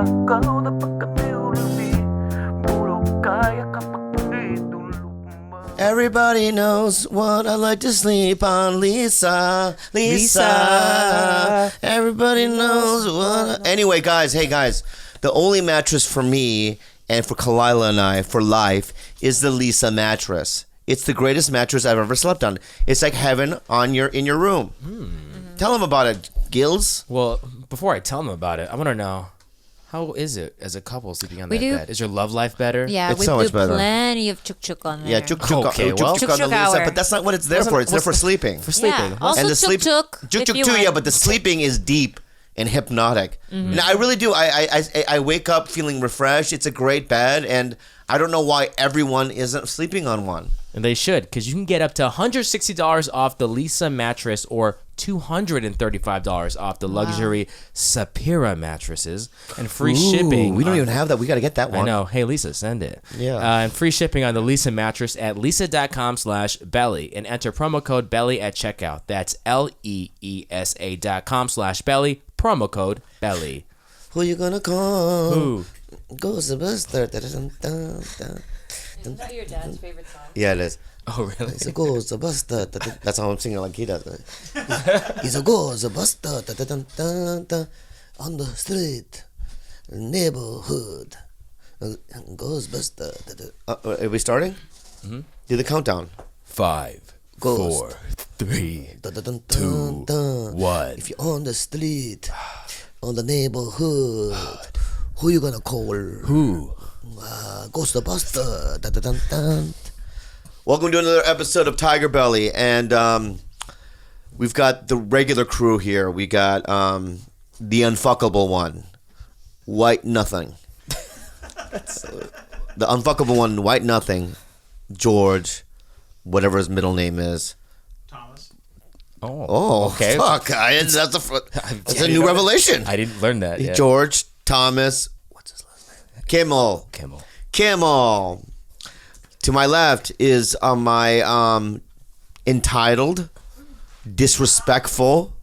ikaw na pagkamiulami. Puro kaya kapag tulog. Everybody knows what I like to sleep on, Lisa. Lisa. Everybody knows what. Anyway, guys, hey guys, the only mattress for me and for Khalyla and I for life is the Lisa mattress. It's the greatest mattress I've ever slept on. It's like heaven in your room. Tell them about it, Gills. Well, before I tell them about it, I want to know, how is it as a couple sleeping on that bed? Is your love life better? Yeah, It's we so do much better. plenty of chuk-chuk on there. Yeah, chuk-chuk Okay, well. on the Chuk-chuk Lisa, hour. but that's not what it's there for. It's there for sleeping. For sleeping. Yeah. Also And the sleep, chuk-chuk, if chuk-chuk you too, want. yeah, but the sleeping is deep and hypnotic. Now, I really do. I wake up feeling refreshed. It's a great bed, and I don't know why everyone isn't sleeping on one. And they should, because you can get up to $160 off the Lisa mattress or $235 off the luxury Sapira mattresses and free shipping. We don't even have that. We got to get that one. I know. Hey, Lisa, send it. Yeah. And free shipping on the Lisa mattress at lisa.com/belly and enter promo code belly at checkout. That's LEESA.com/belly, promo code belly. Who you gonna call? Who? Ghostbuster. Is that your dad's favorite song? Yeah, it is. Oh, really? He's a Ghostbuster. That's how I'm singing like he does. He's a Ghostbuster. On the street, neighborhood. Ghostbuster. Are we starting? Mm-hmm. Do the countdown. 5, Ghost. 4, 3, Dun, dun, dun, 2, dun. 1. If you're on the street, on the neighborhood, who you gonna call? Who? Ghostbuster. Dun, dun, dun, dun. Welcome to another episode of TigerBelly, and we've got the regular crew here. We got the unfuckable one, White Nothing. The unfuckable one, White Nothing, George, whatever his middle name is. Oh, okay. Fuck! That's a new revelation. I didn't learn that yet. George Thomas. What's his last name? Kimmel. To my left is my entitled, disrespectful,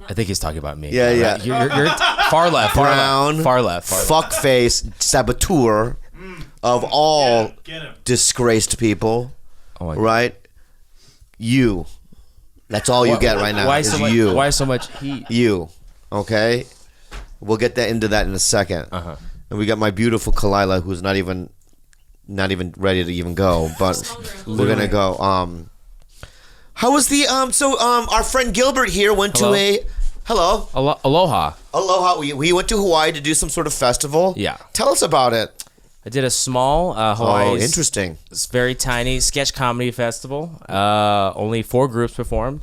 I think he's talking about me. Yeah, yeah. You're far left. brown, Far left. fuckface saboteur of all disgraced people. Oh my God. Right? You. That's all you get right now. Why is so much? you. Why so much heat? You. Okay? We'll get into that in a second. Uh-huh. And we got my beautiful Khalyla, who's not even ready to even go, but we're gonna go. How was the our friend Gilbert here went Hello? to a hello Aloha. we went to Hawaii to do some sort of festival. Yeah. Tell us about it. I did a small Hawaii. Oh, interesting. It's very tiny sketch comedy festival. Only 4 groups performed,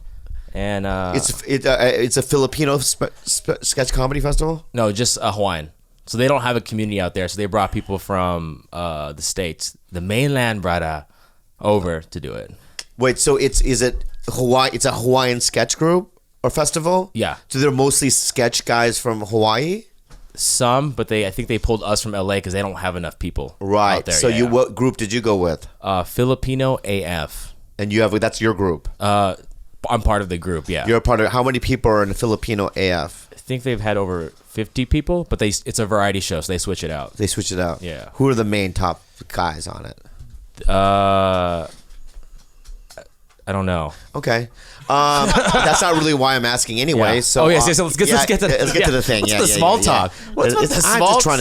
and It's a Filipino sketch comedy festival. no, just Hawaiian. So they don't have a community out there. So they brought people from the States, the mainland, over to do it. Wait, so is it Hawaii? It's a Hawaiian sketch group or festival? Yeah. So they're mostly sketch guys from Hawaii. Some, but I think they pulled us from LA because they don't have enough people Right. out there. So what group did you go with? Filipino AF. And that's your group. I'm part of the group. Yeah. You're a part of. How many people are in Filipino AF? I think they've had over 50 people, but it's a variety show, so they switch it out. They switch it out. Yeah. Who are the main top guys on it? I don't know. Okay. That's not really why I'm asking anyway. Yeah. So. Let's get to the thing. What's Yeah, the yeah, small yeah, talk? yeah. What's the I'm small? just trying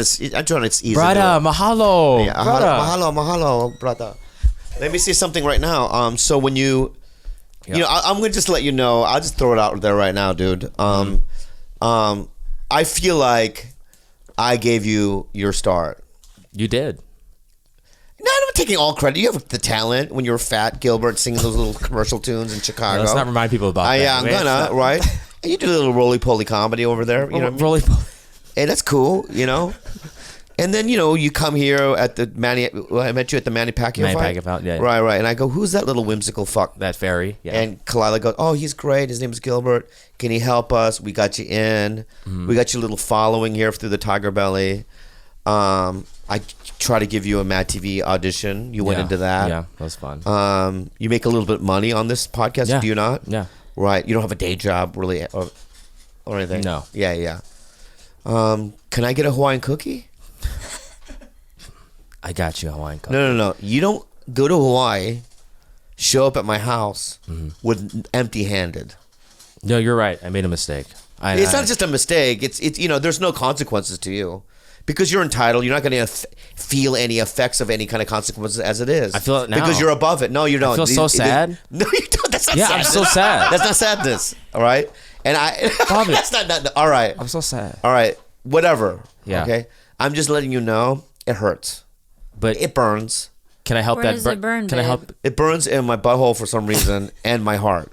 to ease Brother, into it. mahalo. Yeah, Brother. mahalo, brother. Let me see something right now. So when you know, I'm gonna just let you know. I'll just throw it out there right now, dude. I feel like I gave you your start. You did. No, I'm not taking all credit. You have the talent when you were fat, Gilbert, singing those little commercial tunes in Chicago. Let's not remind people about that. Yeah, I'm gonna, right? And you do a little roly-poly comedy over there. You know, Roly. Hey, that's cool, you know? And then, you come here at the I met you at the Manny Pacquiao fight. Manny Pacquiao fight, yeah. Right. And I go, who's that little whimsical fuck? That fairy. Yeah. And Khalyla goes, oh, he's great. His name is Gilbert. Can he help us? We got you in. We got your little following here through the TigerBelly. I try to give you a Mad TV audition. You went into that. Yeah, that was fun. You make a little bit of money on this podcast, Yeah. do you not? Yeah. Right. You don't have a day job, really, or anything? No. Yeah. Can I get a Hawaiian cookie? I got you a Hawaiian cookie. No. You don't go to Hawaii, show up at my house with empty-handed. No, you're right. I made a mistake. It's not just a mistake. It's there's no consequences to you. Because you're entitled, you're not going to feel any effects of any kind of consequences as it is. I feel it now. Because you're above it. No, you don't. I feel so sad. No, you don't. That's not Yeah, sadness. I'm so sad. That's not sadness. All right? And Bobby. that's not all right. I'm so sad. All right. Whatever. Yeah. Okay? I'm just letting you know it hurts. But It burns. can I help Where that? does it burn, Can I babe? help? It burns in my butthole for some reason and my heart.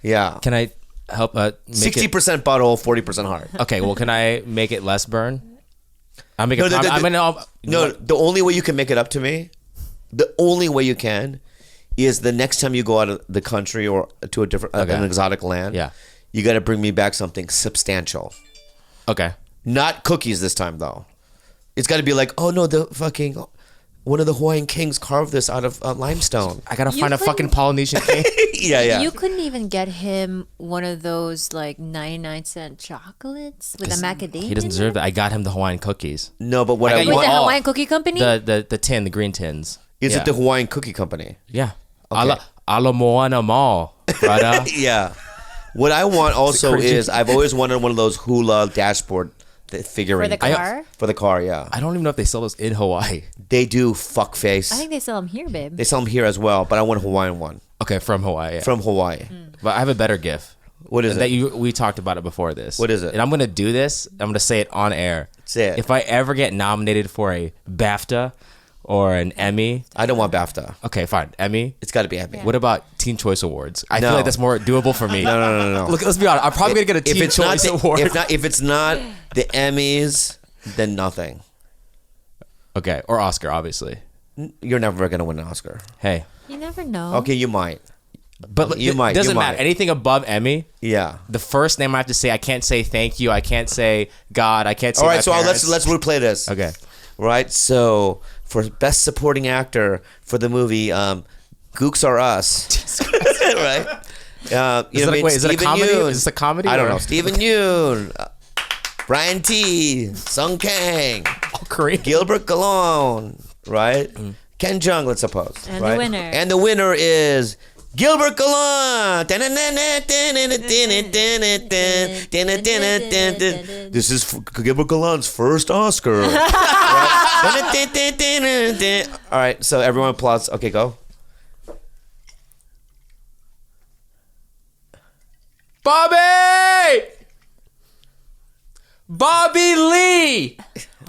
Yeah. Can I help? Make 60% butthole, 40% heart. it, okay. Well, can I make it less burn? I'm making. No, No, the only way you can make it up to me, the only way you can, is the next time you go out of the country or to a different, Okay. an exotic land. Yeah. You got to bring me back something substantial. Okay. Not cookies this time, though. It's got to be like, oh no, the fucking one of the Hawaiian kings carved this out of limestone. I gotta You find a couldn't- fucking Polynesian king. Yeah. You couldn't even get him one of those like 99-cent chocolates with a macadamia. He doesn't deserve that. I got him the Hawaiian cookies. No, but what I I, got you With want the all. Hawaiian Cookie Company. The tin, the green tins. is Yeah. it the Hawaiian Cookie Company? Yeah. Okay. Ala Moana Mall. Brother. Yeah. What I want also cringy. is I've always wanted one of those hula dashboard figurines. for the car. For the car, yeah. I don't even know if they sell those in Hawaii. They do fuckface. I think they sell them here, babe. They sell them here as well, but I want a Hawaiian one Okay, from Hawaii. Yeah. from Hawaii. But I have a better gift. What is that it? we talked about it before this. What is it? And I'm gonna do this. I'm gonna say it on air. Say it. If I ever get nominated for a BAFTA or an Emmy, I don't want BAFTA. okay, fine, Emmy. It's got to be Emmy. What about Teen Choice Awards? I No. feel like that's more doable for me. No. Look, let's be honest. I'm probably gonna get a Teen Choice Award. If it's not the Emmys, then nothing. Okay, or Oscar, obviously. You're never gonna win an Oscar. Hey, You never know. Okay, you might. but You might, Doesn't you matter. might. Anything above Emmy, Yeah. the first name I have to say, I can't say thank you. I can't say God. I can't say. All my right, so parents. let's replay this. Okay. Right. So for best supporting actor for the movie, Gooks Are Us. Right. Is it a comedy? Yoon. Is this a comedy? I don't or- know. Stephen Yoon, Brian T, Sung Kang, Oh, Korean. Gilbert Galone, right? Mm. Ken Jeong, let's suppose. And the right? winner. And the winner is Gilbert Galone. This is Gilbert Galone's first Oscar. Right? All right, so everyone applauds. Okay, go. Bobby! Bobby Lee!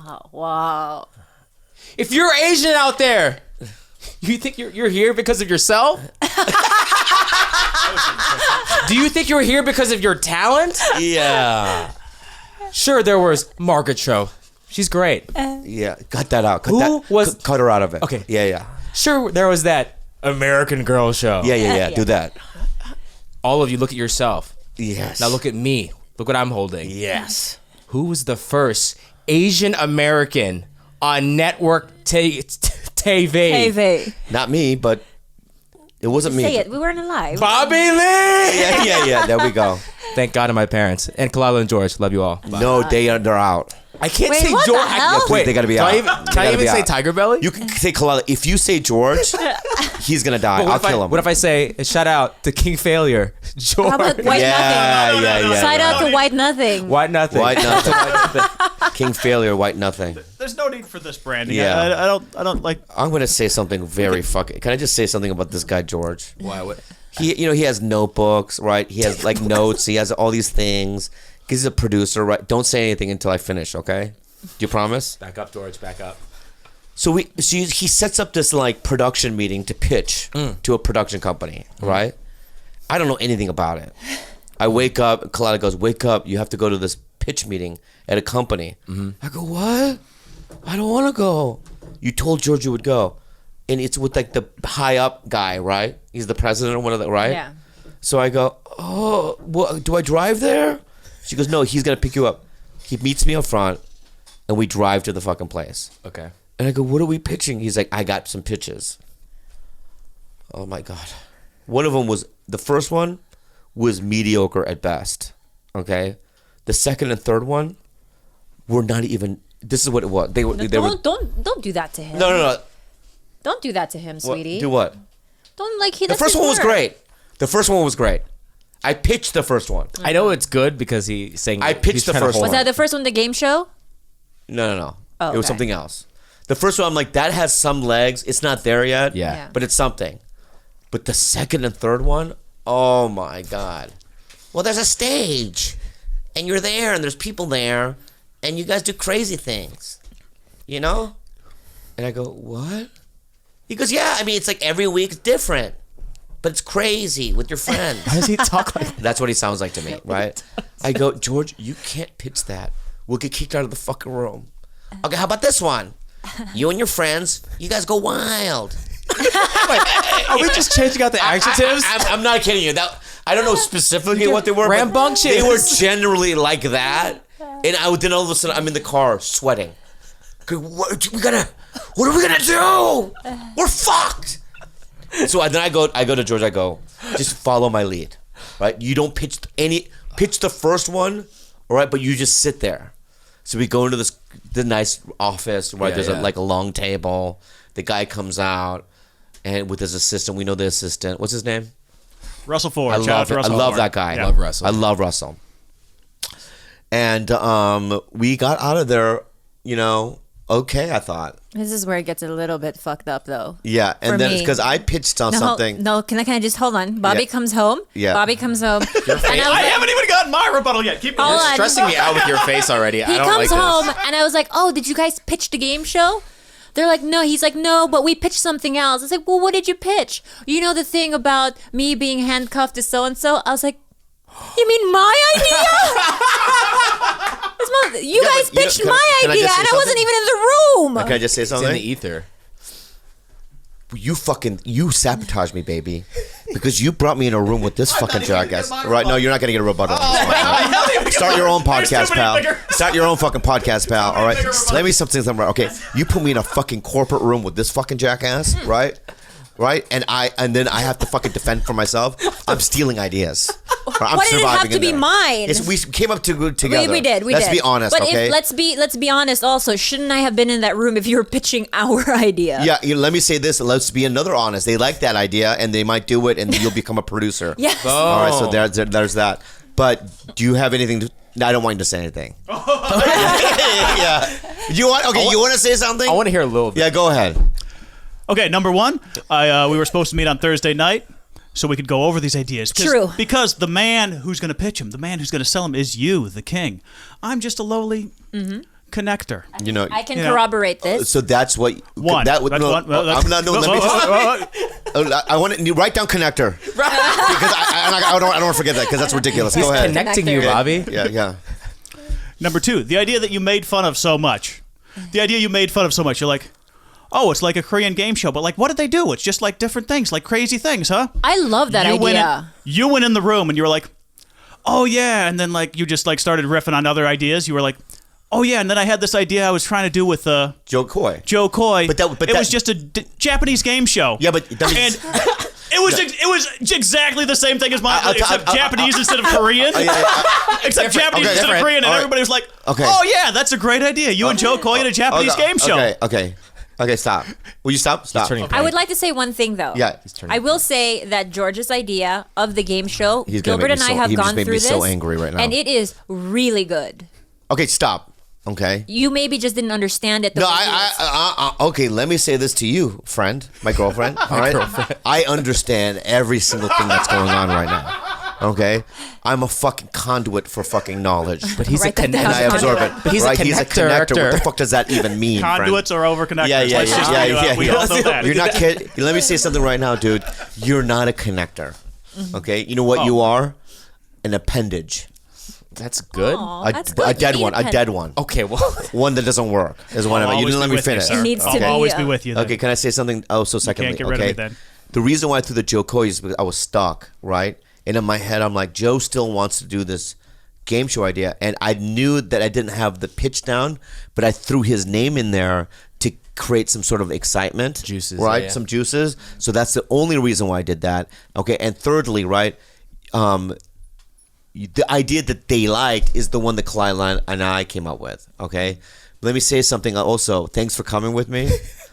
Oh, wow. If you're Asian out there, you think you're here because of yourself? Do you think you're here because of your talent? Yeah. Sure, there was Margaret Cho. She's great. Yeah, cut that out. Who was- cut her out of it. Okay. Yeah. Sure, there was that American Girl show. Yeah. Do that. All of you look at yourself. Yes. Now look at me. Look what I'm holding. Yes. Who was the first Asian American on network TV? Hey, Not me, but it wasn't me. say it. We weren't alive. Bobby Lee! Yeah. There we go. Thank God to my parents. And Khalyla and George. Love you all. No, they're out. I can't Wait, say what the George. hell? Wait, They gotta be do out. I even, They can I gotta even be say out. TigerBelly? You can say Khalyla. If you say George, he's gonna die. But I'll kill him. What if I say shout out to King Failure, George? How about White Yeah. Nothing? Side out to White Nothing. White nothing. White nothing. King Failure, White Nothing. There's no need for this branding. Yeah. I don't like. I'm gonna say something very fucking. Can I just say something about this guy George? Why? What? He has notebooks, right? He has like notes. He has all these things. He's a producer, right? Don't say anything until I finish, okay? Do you promise? Back up, George. Back up. So he sets up this like production meeting to pitch to a production company, right? I don't know anything about it. I wake up, Khalyla goes, "Wake up! You have to go to this pitch meeting at a company." I go, "What? I don't want to go." You told George you would go, and it's with like the high up guy, right? He's the president or one of the right. Yeah. So I go, "Oh, well, do I drive there?" She goes, "No, he's gonna pick you up." He meets me up front, and we drive to the fucking place. Okay. And I go, "What are we pitching?" He's like, "I got some pitches." Oh my God. One of them was, the first one was mediocre at best. Okay. The second and third one were not even. This is what it was. They were. Don't do that to him. No. Don't do that to him, sweetie. Do what? Don't like he. The first one was great. The first one was great. I pitched the first one. I know it's good because he's saying. I pitched the first one. Was that the first one, the game show? No. Oh, it was okay. something else. The first one, I'm like, that has some legs. It's not there yet. Yeah. But it's something. But the second and third one, oh my God. Well, there's a stage. And you're there, and there's people there. And you guys do crazy things. You know? And I go, what? He goes, yeah, I mean, it's like every week it's different. But it's crazy with your friends. Why does he talk like that? That's what he sounds like to me, right? I go, George, you can't pitch that. We'll get kicked out of the fucking room. Okay, how about this one? You and your friends, you guys go wild. Are we just changing out the adjectives? I'm not kidding you. I don't know specifically what they were. but Rambunctious. They were generally like that. And then all of a sudden, I'm in the car sweating. What are we gonna do? We're fucked. So then I go to George. I go, just follow my lead, right? You don't pitch the first one, all right? But you just sit there. So we go into the nice office, right? There's a long table. The guy comes out, and with his assistant, we know the assistant. What's his name? Russell Ford. I love that guy. Yeah. Love Russell. I love Russell. And we got out of there, okay, I thought. This is where it gets a little bit fucked up, though. Yeah, and For then me. it's because I pitched on something. No, can I just hold on? Bobby Yeah. comes home. Yeah. Bobby comes home. and I was I like, haven't even gotten my rebuttal yet. Keep going. Hold on. Stressing me out with your face already. I he don't comes like home, this. and I was like, "Oh, did you guys pitch the game show?" They're like, "No." He's like, "No, but we pitched something else." I was like, "Well, what did you pitch?" You know the thing about me being handcuffed to so and so. I was like, "You mean my idea?" You Yeah, guys but, pitched can I my just idea, say and I wasn't something? even in the room. Can I just say It's in something? the ether. You sabotaged me, baby, because you brought me in a room with this fucking jackass. Right? No, you're not gonna get a rebuttal. Start your own podcast, pal. Start your own fucking podcast, pal. All right. Let me something. Okay, you put me in a fucking corporate room with this fucking jackass, right? Right? And then I have to fucking defend for myself. I'm stealing ideas. I'm Why did it have surviving to in be there. mine? We came up together. We did. Let's be honest, but okay? let's be honest. Also, shouldn't I have been in that room if you were pitching our idea? Yeah, let me say this. Let's be another honest. They like that idea, and they might do it, and you'll become a producer. Yes. All right, so there's that. But do you have anything to... No, I don't want you to say anything. Yeah. You want to say something? I want to hear a little bit. Yeah, go ahead. Okay, number one, we were supposed to meet on Thursday night so we could go over these ideas. True. Because the man who's going to pitch him, the man who's going to sell him is you, the king. I'm just a lowly connector. I can corroborate this. So that's what... One. That would, That's no, one. I'm not... No, let me... I want to... Write down connector. Because I don't want to forget that, because that's ridiculous. He's Go ahead. connecting you, Bobby. Yeah. Number two, the idea that you made fun of so much. You're like, oh, it's like a Korean game show, but like, what did they do? It's just like different things, like crazy things, huh? I love that idea. You went in the room and you were like, oh yeah, and then like you just like started riffing on other ideas. You were like, oh yeah, and then I had this idea I was trying to do with Joe Coy. Joe Coy. But it was just a Japanese game show. Yeah, but... That means, And it was exactly the same thing as mine, except Japanese instead of Korean. Except Japanese instead of different. Korean, and All right. everybody was like, Okay. oh yeah, that's a great idea. You and Joe Coy in a Japanese game show. Okay, stop. Will you stop? Stop. turning I would like to say one thing though. Yeah. I will say that George's idea of the game show, He's gonna Gilbert make me and I so- have he just gone made through me this. so angry right now. And it is really good. Okay, stop. Okay. You maybe just didn't understand it. The No, way he was. okay, let me say this to you, friend, my girlfriend. All right? I understand every single thing that's going on right now. Okay? I'm a fucking conduit for fucking knowledge. But he's a Write that down. and connector. I absorb it. But he's right? a He's a connector. connector. What the fuck does that even mean, Conduits friend? are over connectors. Yeah. Let's just we all know that. You're not kidding. Let me say something right now, dude. You're not a connector. Okay? You know what you are? An appendage. That's good. Aw, that's good. A dead You one. need A dead one. Okay, well, One that doesn't work is one of I'll it. You always didn't let be me with you, finish. sir. It needs to I'll be, always be with you. Then. Okay, can I say something? Oh, so secondly, get rid of okay. me then. The reason why I threw the Joe Coy is because I was stuck, right? And in my head, I'm like, Joe still wants to do this game show idea, and I knew that I didn't have the pitch down, but I threw his name in there to create some sort of excitement, Juices, right? yeah. Some juices. So that's the only reason why I did that. Okay, and thirdly, right? the idea that they liked is the one that Khalyla and I came up with. Okay, let me say something. Also, thanks for coming with me.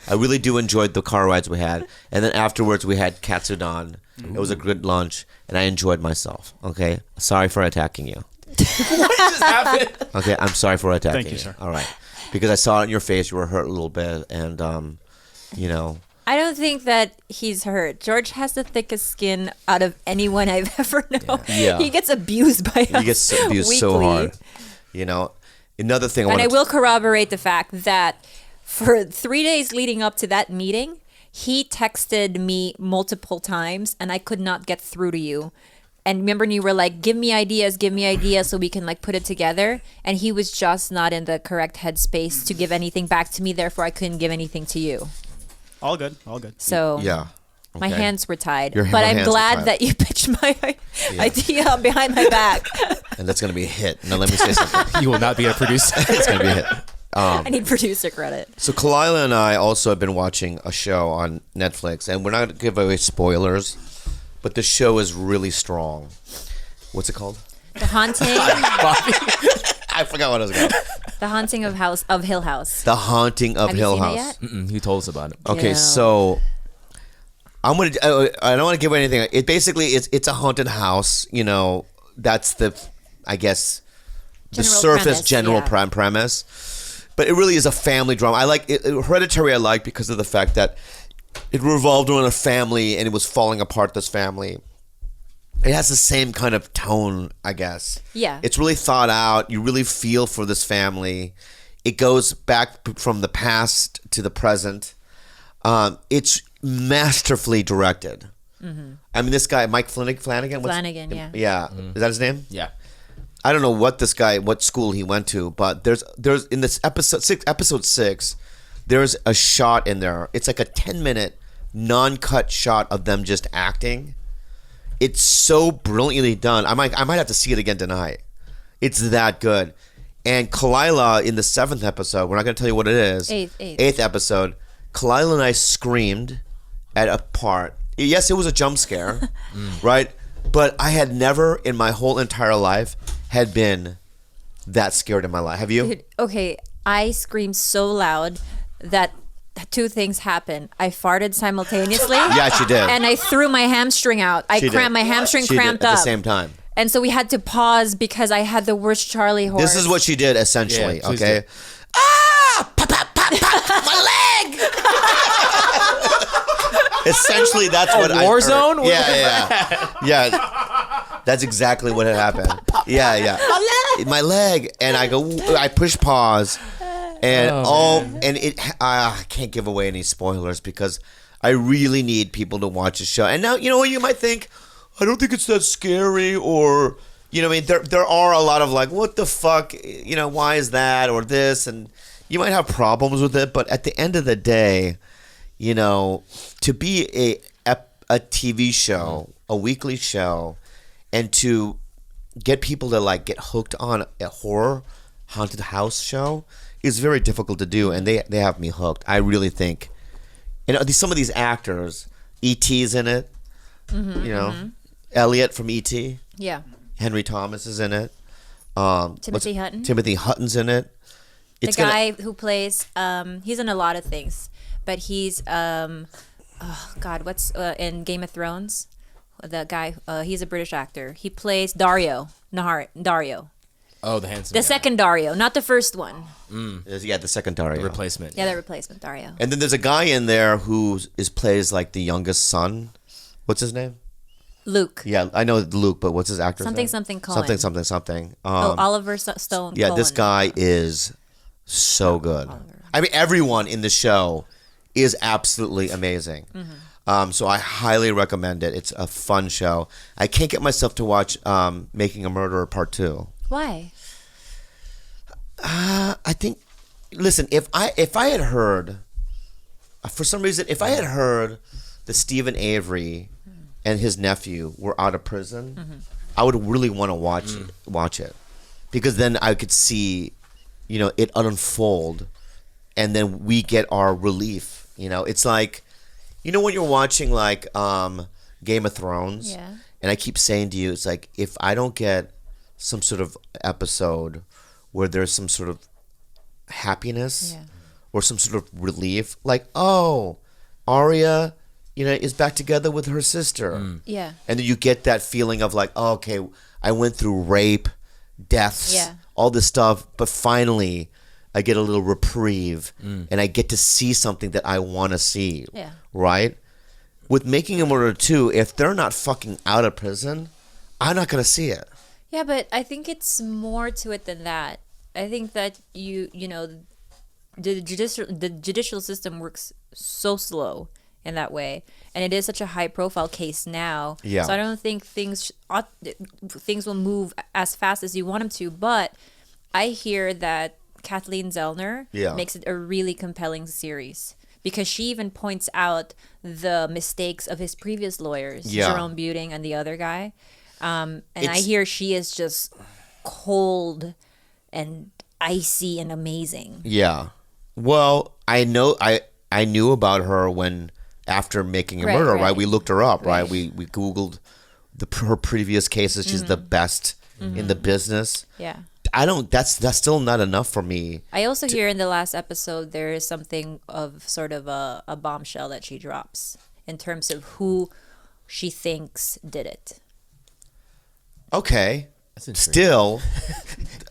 I really do enjoy the car rides we had, and then afterwards we had katsudan. It was a good lunch, and I enjoyed myself. Okay, sorry for attacking you. What just happened? Okay, I'm sorry for attacking Thank you, sir. All right, because I saw it in your face. You were hurt a little bit, and you know. I don't think that he's hurt. George has the thickest skin out of anyone I've ever known. Yeah. He gets abused by us. He gets abused so weekly. hard. You know, another thing And I want will corroborate the fact that for 3 days leading up to that meeting, he texted me multiple times and I could not get through to you. And remember, you were like, give me ideas so we can like put it together. And he was just not in the correct headspace to give anything back to me. Therefore, I couldn't give anything to you. All good. All good. So Yeah. my Okay. hands were tied. Your But I'm hands were glad tied. that you pitched my idea behind my back. And that's gonna be a hit. Now let me say something. You will not be a producer. It's gonna be a hit. I need producer credit. So Khalyla and I also have been watching a show on Netflix, and we're not gonna give away spoilers, but the show is really strong. What's it called? The Haunting, I forgot what it was called. the Haunting of Hill House. The Haunting of Have you Hill seen it House. yet? He told us about it. Okay, Yeah. so I'm gonna. I don't want to give away anything. It basically it's a haunted house. You know, that's I guess the General surface premise, general yeah. premise. But it really is a family drama. I like it. Hereditary. I like because of the fact that it revolved around a family and it was falling apart. This family. It has the same kind of tone, I guess. Yeah. It's really thought out. You really feel for this family. It goes back from the past to the present. It's masterfully directed. I mean, this guy, Mike Flanagan. Flanagan, yeah. Yeah. Is that his name? Yeah. I don't know what school he went to, but there's in this episode 6, there's a shot in there. It's like a 10-minute non-cut shot of them just acting. It's so brilliantly done. I might have to see it again tonight. It's that good. And Khalyla in the 7th episode, we're not going to tell you what it is. Eighth episode. Khalyla and I screamed at a part. Yes, it was a jump scare, right? But I had never in my whole entire life had been that scared in my life. Have you? Dude, okay, I screamed so loud that 2 things happened. I farted simultaneously. Yeah, she did. And I threw my hamstring out. I She did. cramped my hamstring She did cramped at up the same time. And so we had to pause because I had the worst Charlie horse. This is what she did essentially. Yeah, please Okay. do. Ah! Pop, pop, pop, pop! My leg! Essentially, that's what I war heard. zone? Yeah. That's exactly what had happened. Yeah. My leg, and I go. I push pause, and I can't give away any spoilers because I really need people to watch the show. And now you know what you might think. I don't think it's that scary, or you know, I mean, there are a lot of like, what the fuck, you know, why is that or this, and you might have problems with it, but at the end of the day, you know, to be a TV show, a weekly show, and to get people to like get hooked on a horror haunted house show is very difficult to do, and they have me hooked. I really think, and some of these actors, E.T.'s in it, you know, Elliot from E.T., Yeah. Henry Thomas is in it. Timothy Hutton. Timothy Hutton's in it. The guy who plays, he's in a lot of things, but he's, what's in Game of Thrones? The guy, he's a British actor. He plays Dario. Dario. Oh, the handsome The guy. second Dario, not the first one. Yeah, the second Dario. replacement. Yeah, the replacement Dario. And then there's a guy in there who plays like the youngest son. What's his name? Luke. Yeah, I know Luke, but what's his actor's Something, name? something Cohen. Something. Oliver Stone. Yeah, Cohen. this guy is so good. I mean, everyone in the show is absolutely amazing. So I highly recommend it. It's a fun show. I can't get myself to watch Making a Murderer Part 2. Why? I think, listen, if I had heard, for some reason, if I had heard that Stephen Avery and his nephew were out of prison, I would really want to watch it, because then I could see, you know, it unfold, and then we get our relief. You know, it's like, you know, when you're watching like Game of Thrones, Yeah. and I keep saying to you, it's like, if I don't get some sort of episode where there's some sort of happiness Yeah. or some sort of relief, like, oh, Arya, is back together with her sister. Yeah. And then you get that feeling of like, oh, okay, I went through rape, deaths, Yeah. all this stuff, but finally I get a little reprieve and I get to see something that I want to see. Yeah. Right? With Making a Murderer 2, if they're not fucking out of prison, I'm not going to see it. Yeah, but I think it's more to it than that. I think that the judicial system works so slow in that way, and it is such a high profile case now. Yeah. So I don't think things will move as fast as you want them to. But I hear that Kathleen Zellner makes it a really compelling series because she even points out the mistakes of his previous lawyers, Jerome Buting and the other guy. And I hear she is just cold and icy and amazing. Yeah. Well, I knew about her when after Making a Murderer, right? We looked her up, right? We Googled her previous cases. She's the best in the business. Yeah. That's still not enough for me. I also hear in the last episode there is something of sort of a bombshell that she drops in terms of who she thinks did it. Okay. That's intriguing. Still,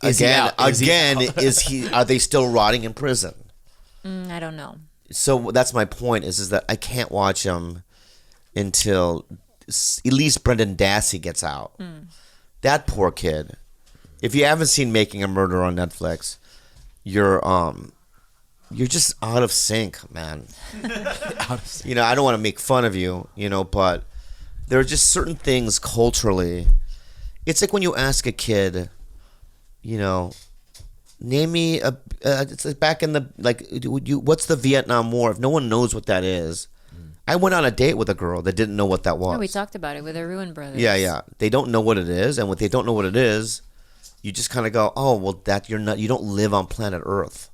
Is he out? are they still rotting in prison? I don't know. So that's my point is that I can't watch them until at least Brendan Dassey gets out. That poor kid. If you haven't seen Making a Murderer on Netflix, you're just out of sync, man. I don't want to make fun of you, but there are just certain things culturally. It's like when you ask a kid, name me it's like back in the what's the Vietnam War? If no one knows what that is, I went on a date with a girl that didn't know what that was. Oh, we talked about it with our Ruin Brothers. Yeah. They don't know what it is, and when they don't know what it is, you just kind of go, oh, well, you don't live on planet Earth.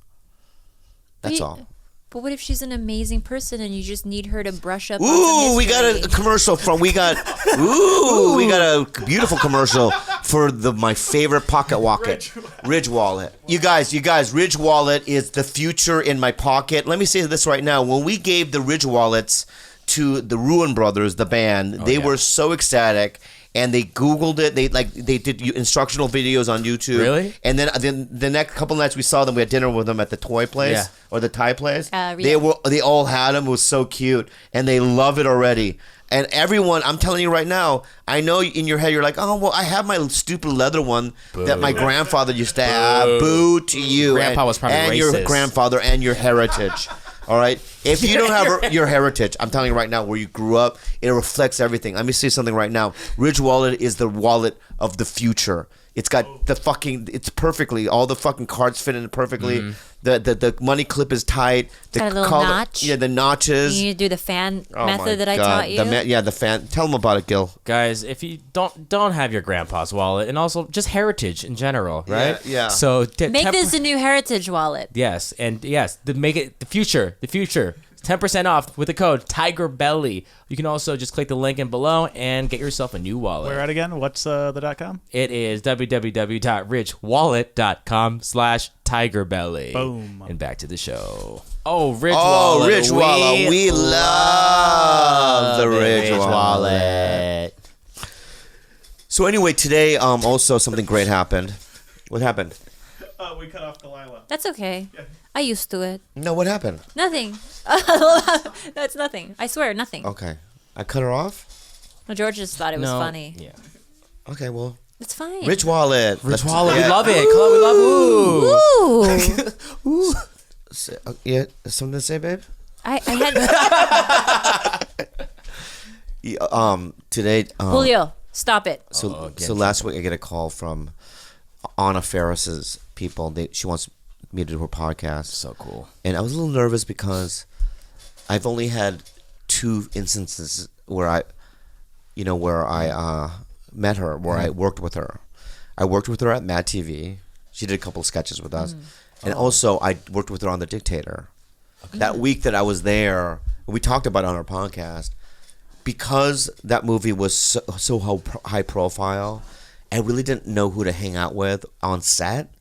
That's all. But what if she's an amazing person and you just need her to brush up? Ooh, we got a commercial we got a beautiful commercial for my favorite pocket wallet, Ridge Wallet. You guys, Ridge Wallet is the future in my pocket. Let me say this right now. When we gave the Ridge Wallets to the Ruin Brothers, the band, they were so ecstatic. And they Googled it. They did instructional videos on YouTube. Really? And then the next couple nights we saw them, we had dinner with them at the toy place or the Thai place. They all had them. It was so cute, and they love it already. And everyone, I'm telling you right now, I know in your head you're like, oh well, I have my stupid leather one that my grandfather used to have. Boo to you, Grandpa was probably and racist. your grandfather and your heritage. All right. If you don't have your heritage, I'm telling you right now, where you grew up, it reflects everything. Let me say something right now. Ridge Wallet is the wallet of the future. It's got it's perfectly, all the fucking cards fit in it perfectly. The money clip is tight. Got a little notch. Yeah, the notches. You need to do the fan Oh my method that I God. taught you. The fan. Tell them about it, Gil. Guys, if you don't have your grandpa's wallet, and also just heritage in general, right? Yeah. So Make this a new heritage wallet. Yes, make it the future. 10% off with the code TigerBelly. You can also just click the link in below and get yourself a new wallet. Where at again? What's the .com? It is www.richwallet.com/TigerBelly. Boom. And back to the show. Oh, Ridge Wallet. Ridge Wallet. We love the Ridge Wallet. So anyway, today also something great happened. What happened? We cut off Khalyla. That's okay. I used to it. No, what happened? Nothing. That's nothing. I swear, nothing. Okay. I cut her off? Well, George just thought it was funny. Yeah. Okay, well. It's fine. Rich Wallet. Ridge Wallet. We love it. We love Ooh. Yeah, something to say, babe? I had Today Julio. Stop it. so last week I get a call from Anna Ferris's people. She wants me to do her podcast. So cool. And I was a little nervous because I've only had 2 instances where I met her, where I worked with her. I worked with her at Mad TV. She did a couple of sketches with us. And also I worked with her on The Dictator. Okay. That week that I was there, we talked about it on our podcast, because that movie was so high profile I really didn't know who to hang out with on set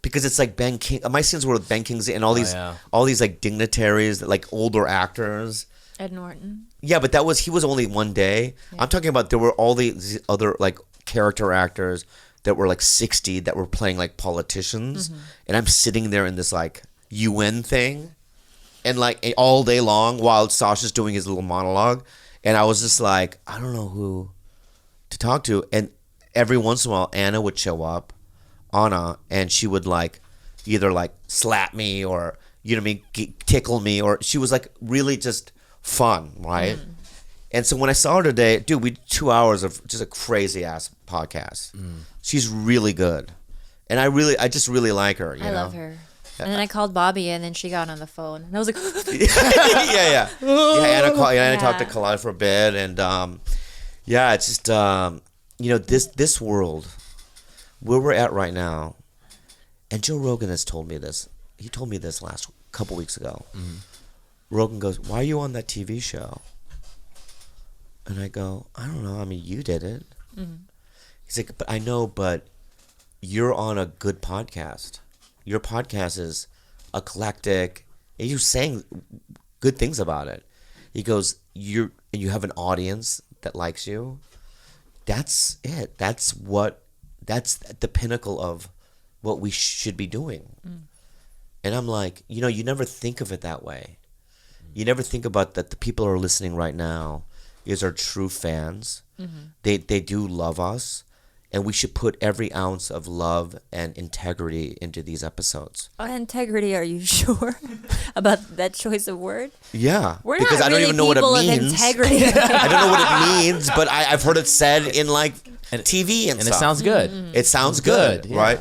because it's like Ben King. My scenes were with Ben Kingsley and all these like dignitaries, like older actors. Ed Norton. Yeah, but he was only one day. Yeah. I'm talking about there were all these other like character actors that were like 60 that were playing like politicians, and I'm sitting there in this like UN thing, and like all day long while Sasha's doing his little monologue, and I was just like, I don't know who to talk to, and every once in a while Anna would show up, Anna, and she would like either like slap me or you know what I mean, tickle me, or she was like really just fun, right? And so when I saw her today, dude, we did 2 hours of just a crazy ass podcast. She's really good, and I just really like her. I love her. And then I called Bobby, and then she got on the phone, and I was like, yeah. Anna talked to Khalyla for a bit, and it's just you know this world where we're at right now, and Joe Rogan has told me this. He told me this last couple weeks ago. Rogan goes, "Why are you on that TV show?" And I go, "I don't know. I mean, you did it." He's like, "But I know, but you're on a good podcast. Your podcast is eclectic. And you're saying good things about it." He goes, "You have an audience that likes you. That's it. That's the pinnacle of what we should be doing." And I'm like, you know, you never think of it that way. You never think about that the people who are listening right now is our true fans. They do love us, and we should put every ounce of love and integrity into these episodes. Integrity, are you sure about that choice of word? Yeah, We're because not I don't really even know what people it of means. integrity. I don't know what it means, but I've heard it said in like TV and And stuff. it sounds good. It sounds good, yeah. right?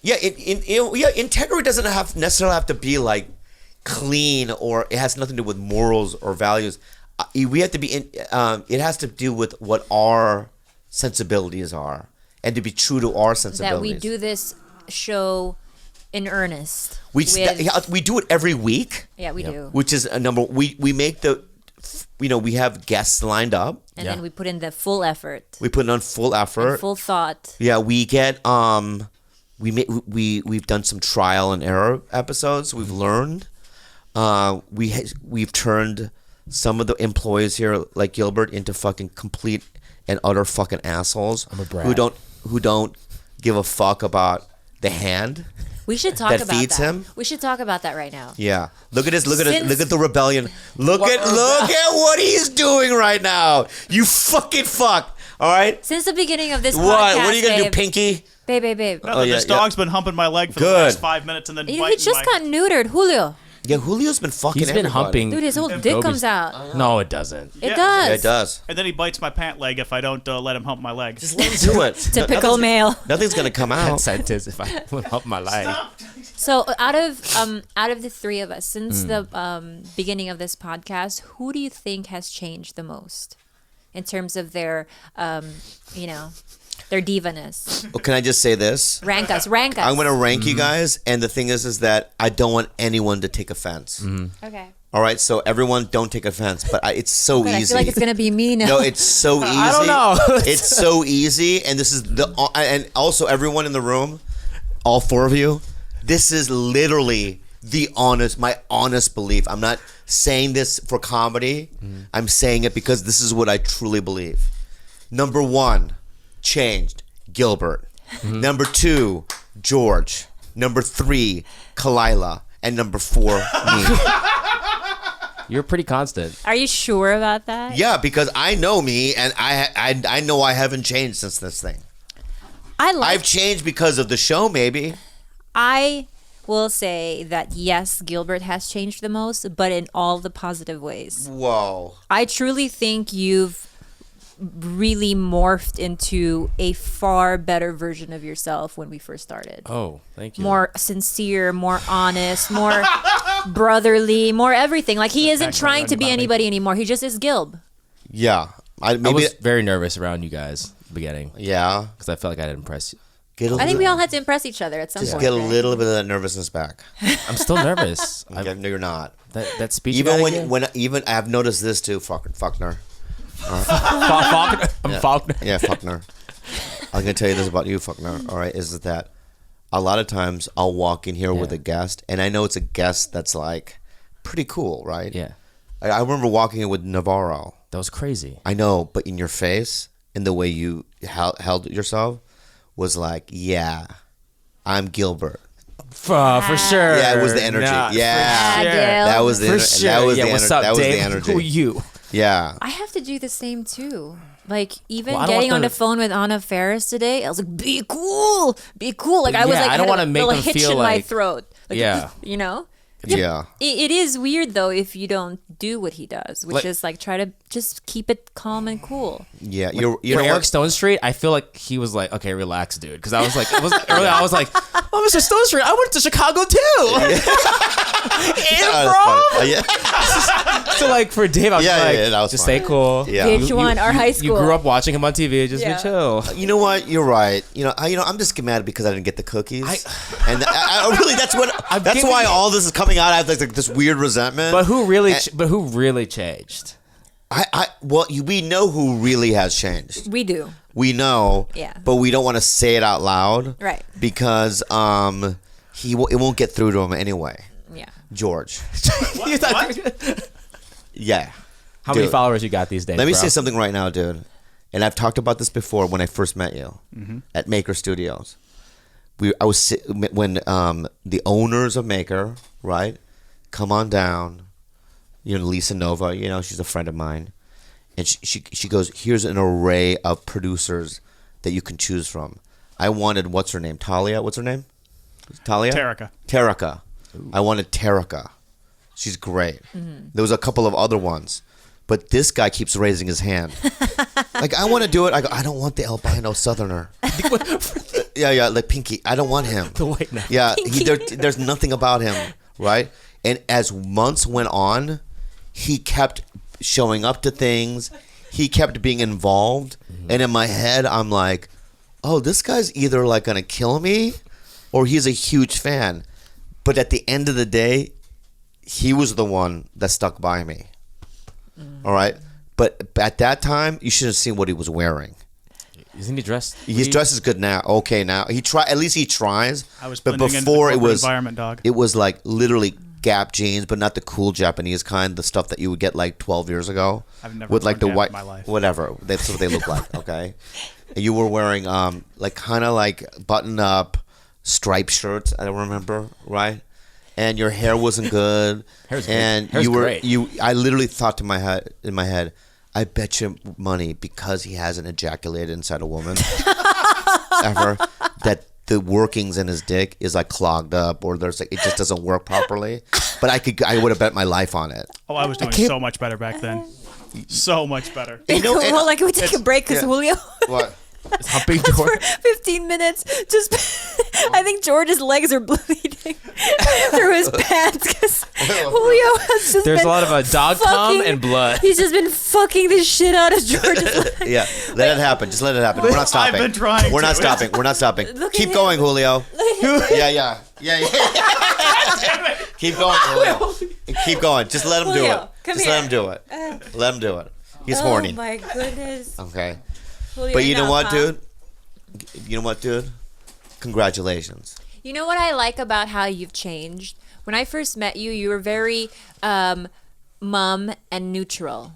Yeah, integrity doesn't necessarily have to be like clean, or it has nothing to do with morals or values. We have to be it has to do with what our sensibilities are, and to be true to our sensibilities. That we do this show in earnest. We do it every week. Yeah, we do. Which is a number. We make we have guests lined up. And then we put in the full effort. We put in on full effort. And full thought. Yeah, we get we've done some trial and error episodes. We've learned. We've turned some of the employees here, like Gilbert, into fucking complete and utter fucking assholes. I'm a brat. Who don't give a fuck about the hand. We should talk that about feeds that. him. We should talk about that right now. Yeah, look at the rebellion. Look at what he's doing right now. You fucking fuck. All right. Since the beginning of this podcast, What are you gonna do, Pinky? Babe. No, this dog's been humping my leg for the Good. last 5 minutes and then He biting just got neutered, Julio. Yeah, Julio's been fucking. He's been everybody. humping. Dude, his whole dick comes out. No, it doesn't. It Yeah. does. Yeah, it does. And then he bites my pant leg if I don't let him hump my leg. Just let him do it. Typical male. Nothing's gonna come That out. sentence, if I would help my life. So out of the three of us, since the beginning of this podcast, who do you think has changed the most in terms of their their divaness? Oh, can I just say this? Rank us. I'm gonna rank you guys, and the thing is that I don't want anyone to take offense. Okay. All right, so everyone don't take offense, but it's so Good, I easy. feel like it's gonna be me now. No, it's so easy. I don't know. It's so easy, and this is and also everyone in the room, all four of you, this is literally my honest belief. I'm not saying this for comedy. I'm saying it because this is what I truly believe. Number one, changed, Gilbert. Number two, George. Number three, Khalyla. And number four, me. You're pretty constant. Are you sure about that? Yeah, because I know me, and I know I haven't changed since this thing. I've changed because of the show, maybe. I will say that yes, Gilbert has changed the most, but in all the positive ways. Whoa. I truly think you've really morphed into a far better version of yourself when we first started. Oh, thank you. More sincere, more honest, more brotherly, more everything. Like he isn't trying to be anybody anymore. He just is Gilb. Yeah. I was very nervous around you guys at the beginning Yeah. because I felt like I didn't impress you. I think we all had to impress each other at some Just point. get a right? little bit of that nervousness back. I'm still nervous. Okay, no, you're not. That speech. Even you when I've noticed this too, Faulkner. Faulkner. I'm Faulkner. Yeah, Faulkner. I'm gonna tell you this about you, Faulkner. All right, is that a lot of times I'll walk in here with a guest, and I know it's a guest that's like pretty cool, right? Yeah. I remember walking in with Navarro. That was crazy. I know, but in your face, in the way you held yourself, was like, yeah, I'm Gilbert. For sure. Yeah, it was the energy. Nah, Yeah. for sure. That was the For ener- sure. that was yeah, the what's ener- up, that was Dave? the energy. Who are you? Yeah. I have to do the same too. Like even Well, I don't getting want on them the phone with Anna Faris today, I was like, "Be cool, be cool." Like I was Yeah, like, I don't had wanna a make little them hitch feel in my like- throat. Like, Yeah. you know. Yeah. It is weird though if you don't do what he does, which Like- is like try to just keep it calm and cool. Yeah. You For know Eric what? Stone Street, I feel like he was like, okay, relax, dude. Because I was like, earlier I was like, oh, Mr. Stone Street, I went to Chicago too. That was funny. Yeah. So like for Dave, I was Yeah, like, yeah, that was just funny. stay cool. Yeah. VH1, our high school. You grew up watching him on TV. Just Yeah. be chill. You know what? You're right. I'm just mad because I didn't get the cookies. And I really, that's giving why you- all this is coming out. I have like this weird resentment. But who really changed? We know who really has changed. We do. We know. Yeah. But we don't want to say it out loud. Right. Because it won't get through to him anyway. Yeah. George. What? Yeah. How many Dude. followers you got these days? Let me bro? say something right now, dude. And I've talked about this before when I first met you at Maker Studios. When the owners of Maker, right, come on down. Lisa Nova, she's a friend of mine, and she goes, here's an array of producers that you can choose from. I wanted, what's her name? Talia? What's her name? Talia? Tarika. I wanted Tarika. She's great. There was a couple of other ones, but this guy keeps raising his hand. Like, I want to do it. I go, I don't want the albino southerner. Yeah, like Pinky. I don't want him. The white knight. Yeah, there's nothing about him, right? And as months went on, he kept showing up to things. He kept being involved. And in my head, I'm like, oh, this guy's either like going to kill me or he's a huge fan. But at the end of the day, he was the one that stuck by me. All right? But at that time, you should have seen what he was wearing. Isn't he dressed? His dress is good now. Okay, now at least he tries. I was but blending into the before corporate environment, dog. It was like literally Gap jeans, but not the cool Japanese kind, the stuff that you would get like 12 years ago. I've never with like the worn Gap white, in my life. whatever. That's what they look like. Okay, and you were wearing like kind of like button up striped shirts. I don't remember, right? And your hair wasn't good. Hair's good. And Hair's you were great. I literally thought in my head, I bet you money because he hasn't ejaculated inside a woman ever that the workings in his dick is like clogged up or there's like it just doesn't work properly. But I would have bet my life on it. Oh, I was doing so much better back then. So much better. Well, like, can we take a break because Julio What? Humping for George. 15 minutes just I think George's legs are bleeding through his pants because Julio has just There's been a lot of dog cum fucking- and blood. He's just been fucking the shit out of George's legs. Yeah, let it happen. Just let it happen. We're not stopping. I've been trying We're not to. stopping. We're not stopping. Look at Keep him. going, Julio. Yeah. Keep going, Julio. Keep going. Just let him do Julio, it. come Just here. let him do it. Let him do it. He's horny. Oh my goodness. Okay. Julio, But you know enough, what, huh? dude? You know what, dude? Congratulations. You know what I like about how you've changed? When I first met you, you were very mum and neutral.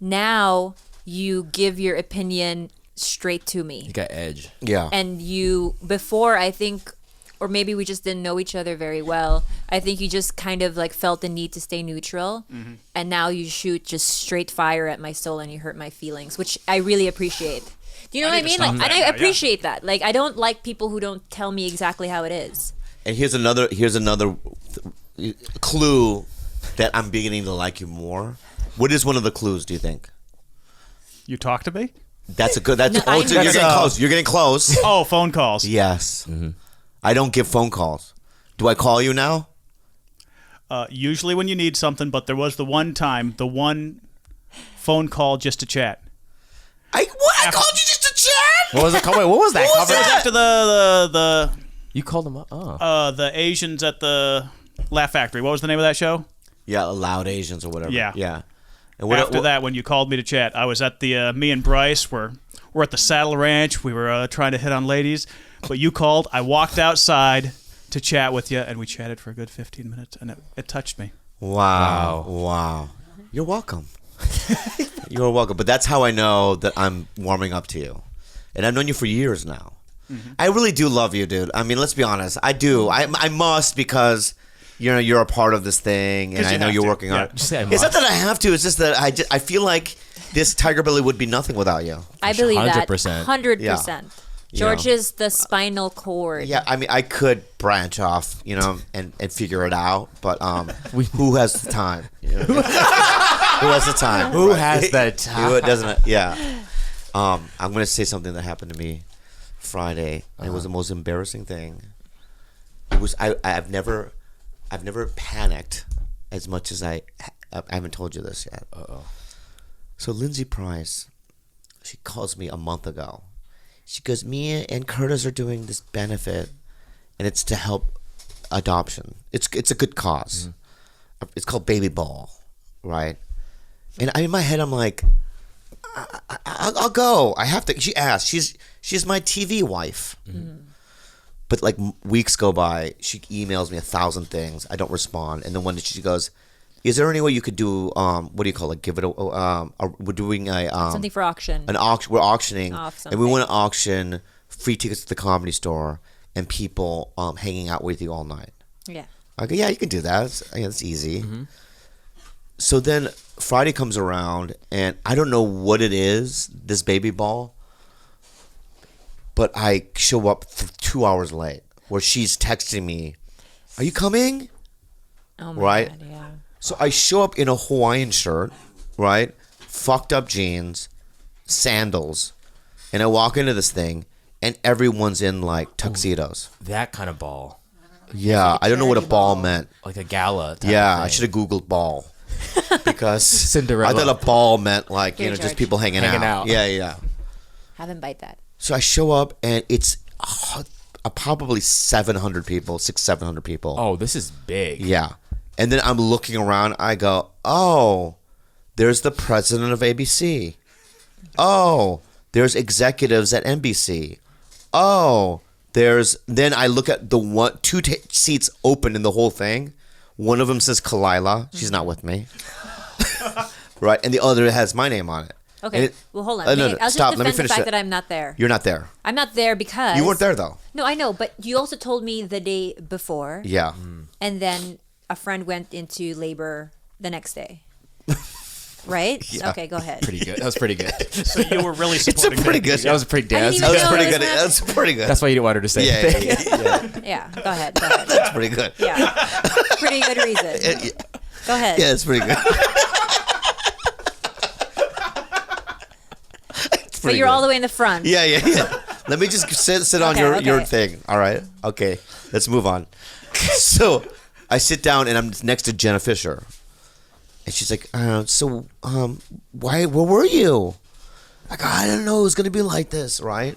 Now you give your opinion straight to me. You got edge. Yeah. And you, before, I think, or maybe we just didn't know each other very well, I think you just kind of like felt the need to stay neutral. And now you shoot just straight fire at my soul and you hurt my feelings, which I really appreciate. Do you know what I need to mean? stop Like, that and I now, yeah. appreciate that. Like, I don't like people who don't tell me exactly how it is. And here's another clue that I'm beginning to like you more. What is one of the clues, do you think? You talk to me? That's a good. That's No, oh, you're getting close. You're getting close. Oh, phone calls. Yes. I don't give phone calls. Do I call you now? Usually when you need something, but there was the one phone call just to chat. I called you just to chat. What was it called? Wait, what was that? What was cover? that? After the You called him up? Oh. the Asians at the Laugh Factory. What was the name of that show? Yeah, loud Asians or whatever. Yeah. Yeah. And what, After that, when you called me to chat, I was at the me and Bryce were at the Saddle Ranch. We were trying to hit on ladies, but you called. I walked outside to chat with you, and we chatted for a good 15 minutes, and it touched me. Wow. You're welcome. You're welcome. But that's how I know that I'm warming up to you. And I've known you for years now. Mm-hmm. I really do love you, dude. I mean, let's be honest. I do. I must, because you're a part of this thing, and I know you're working on it. Just say I It's not must. that I have to. It's just that I feel like this TigerBelly would be nothing without you. I believe that 100%. 100%. Yeah. George is the spinal cord. Yeah, I mean, I could branch off, and figure it out, but who has the time? Who has the time? Who has the time? Who doesn't? Yeah. I'm going to say something that happened to me Friday, and it was the most embarrassing thing. It was I've never panicked as much as I haven't told you this yet. So Lindsay Price, she calls me a month ago. She goes, "Mia and Curtis are doing this benefit, and it's to help adoption. It's a good cause. It's called Baby Ball, right?" And in my head, I'm like, I'll go. I have to. She asked. She's my TV wife. But like weeks go by, she emails me 1,000 things. I don't respond, and then one day she goes, "Is there any way you could do what do you call it? Give it we're doing a Something for auction. an auction. We're auctioning, Off and we something. want to auction free tickets to the Comedy Store and people hanging out with you all night." Yeah. I go, "Yeah, you can do that. It's easy." So then Friday comes around, and I don't know what it is, this Baby Ball, but I show up 2 hours late, where she's texting me, "Are you coming?" Oh my Right? God, yeah. So I show up in a Hawaiian shirt, right? Fucked up jeans, sandals, and I walk into this thing, and everyone's in like tuxedos. That kind of ball. Yeah, I don't know what a charity ball ball. meant. Like a gala type Yeah, of I thing. should have Googled ball. Because Cinderella. I thought a ball meant like, Here, just George. people hanging Hanging out. out. Yeah. Have him bite that. So I show up, and it's probably 700 people, 700 people. Oh, this is big. Yeah. And then I'm looking around. I go, "Oh, there's the president of ABC. Oh, there's executives at NBC. Oh, then I look at the two seats open in the whole thing. One of them says Khalyla. She's not with me. Right. And the other has my name on it. Okay. And Well, hold on. No, I'll just stop. Let me defend the finish fact that. that I'm not there. You're not there. I'm not there because You weren't there, though. No, I know, but you also told me the day before. Yeah. And then a friend went into labor the next day. Right? Yeah. Okay, go ahead. Pretty good. That was pretty good. So you were really It's a supporting pretty her. good. That was pretty I dance. didn't That was No, pretty it's good. not- That's pretty good. That's why you didn't want her to say Yeah, anything. Yeah, go ahead. Go ahead. That's pretty good. Yeah. Pretty good reason. Go ahead. Yeah, it's pretty good. But you're all the way in the front. Yeah. Let me just sit on Okay, your okay. thing. All right. Okay. Let's move on. So I sit down, and I'm next to Jenna Fisher, and she's like, why? Where were you? I go, "I don't know. It was gonna be like this, right?"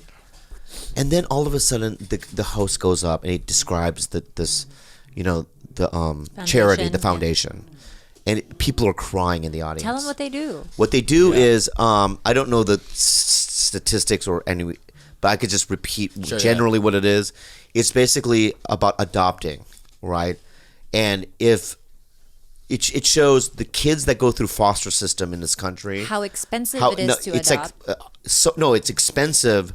And then all of a sudden, the host goes up and he describes the charity, the foundation, and people are crying in the audience. Tell them what they do. What they do is, I don't know the statistics or any, but I could just repeat generally what it is. It's basically about adopting, right? And if it shows the kids that go through foster system in this country, How expensive it is to it's adopt. like it's expensive.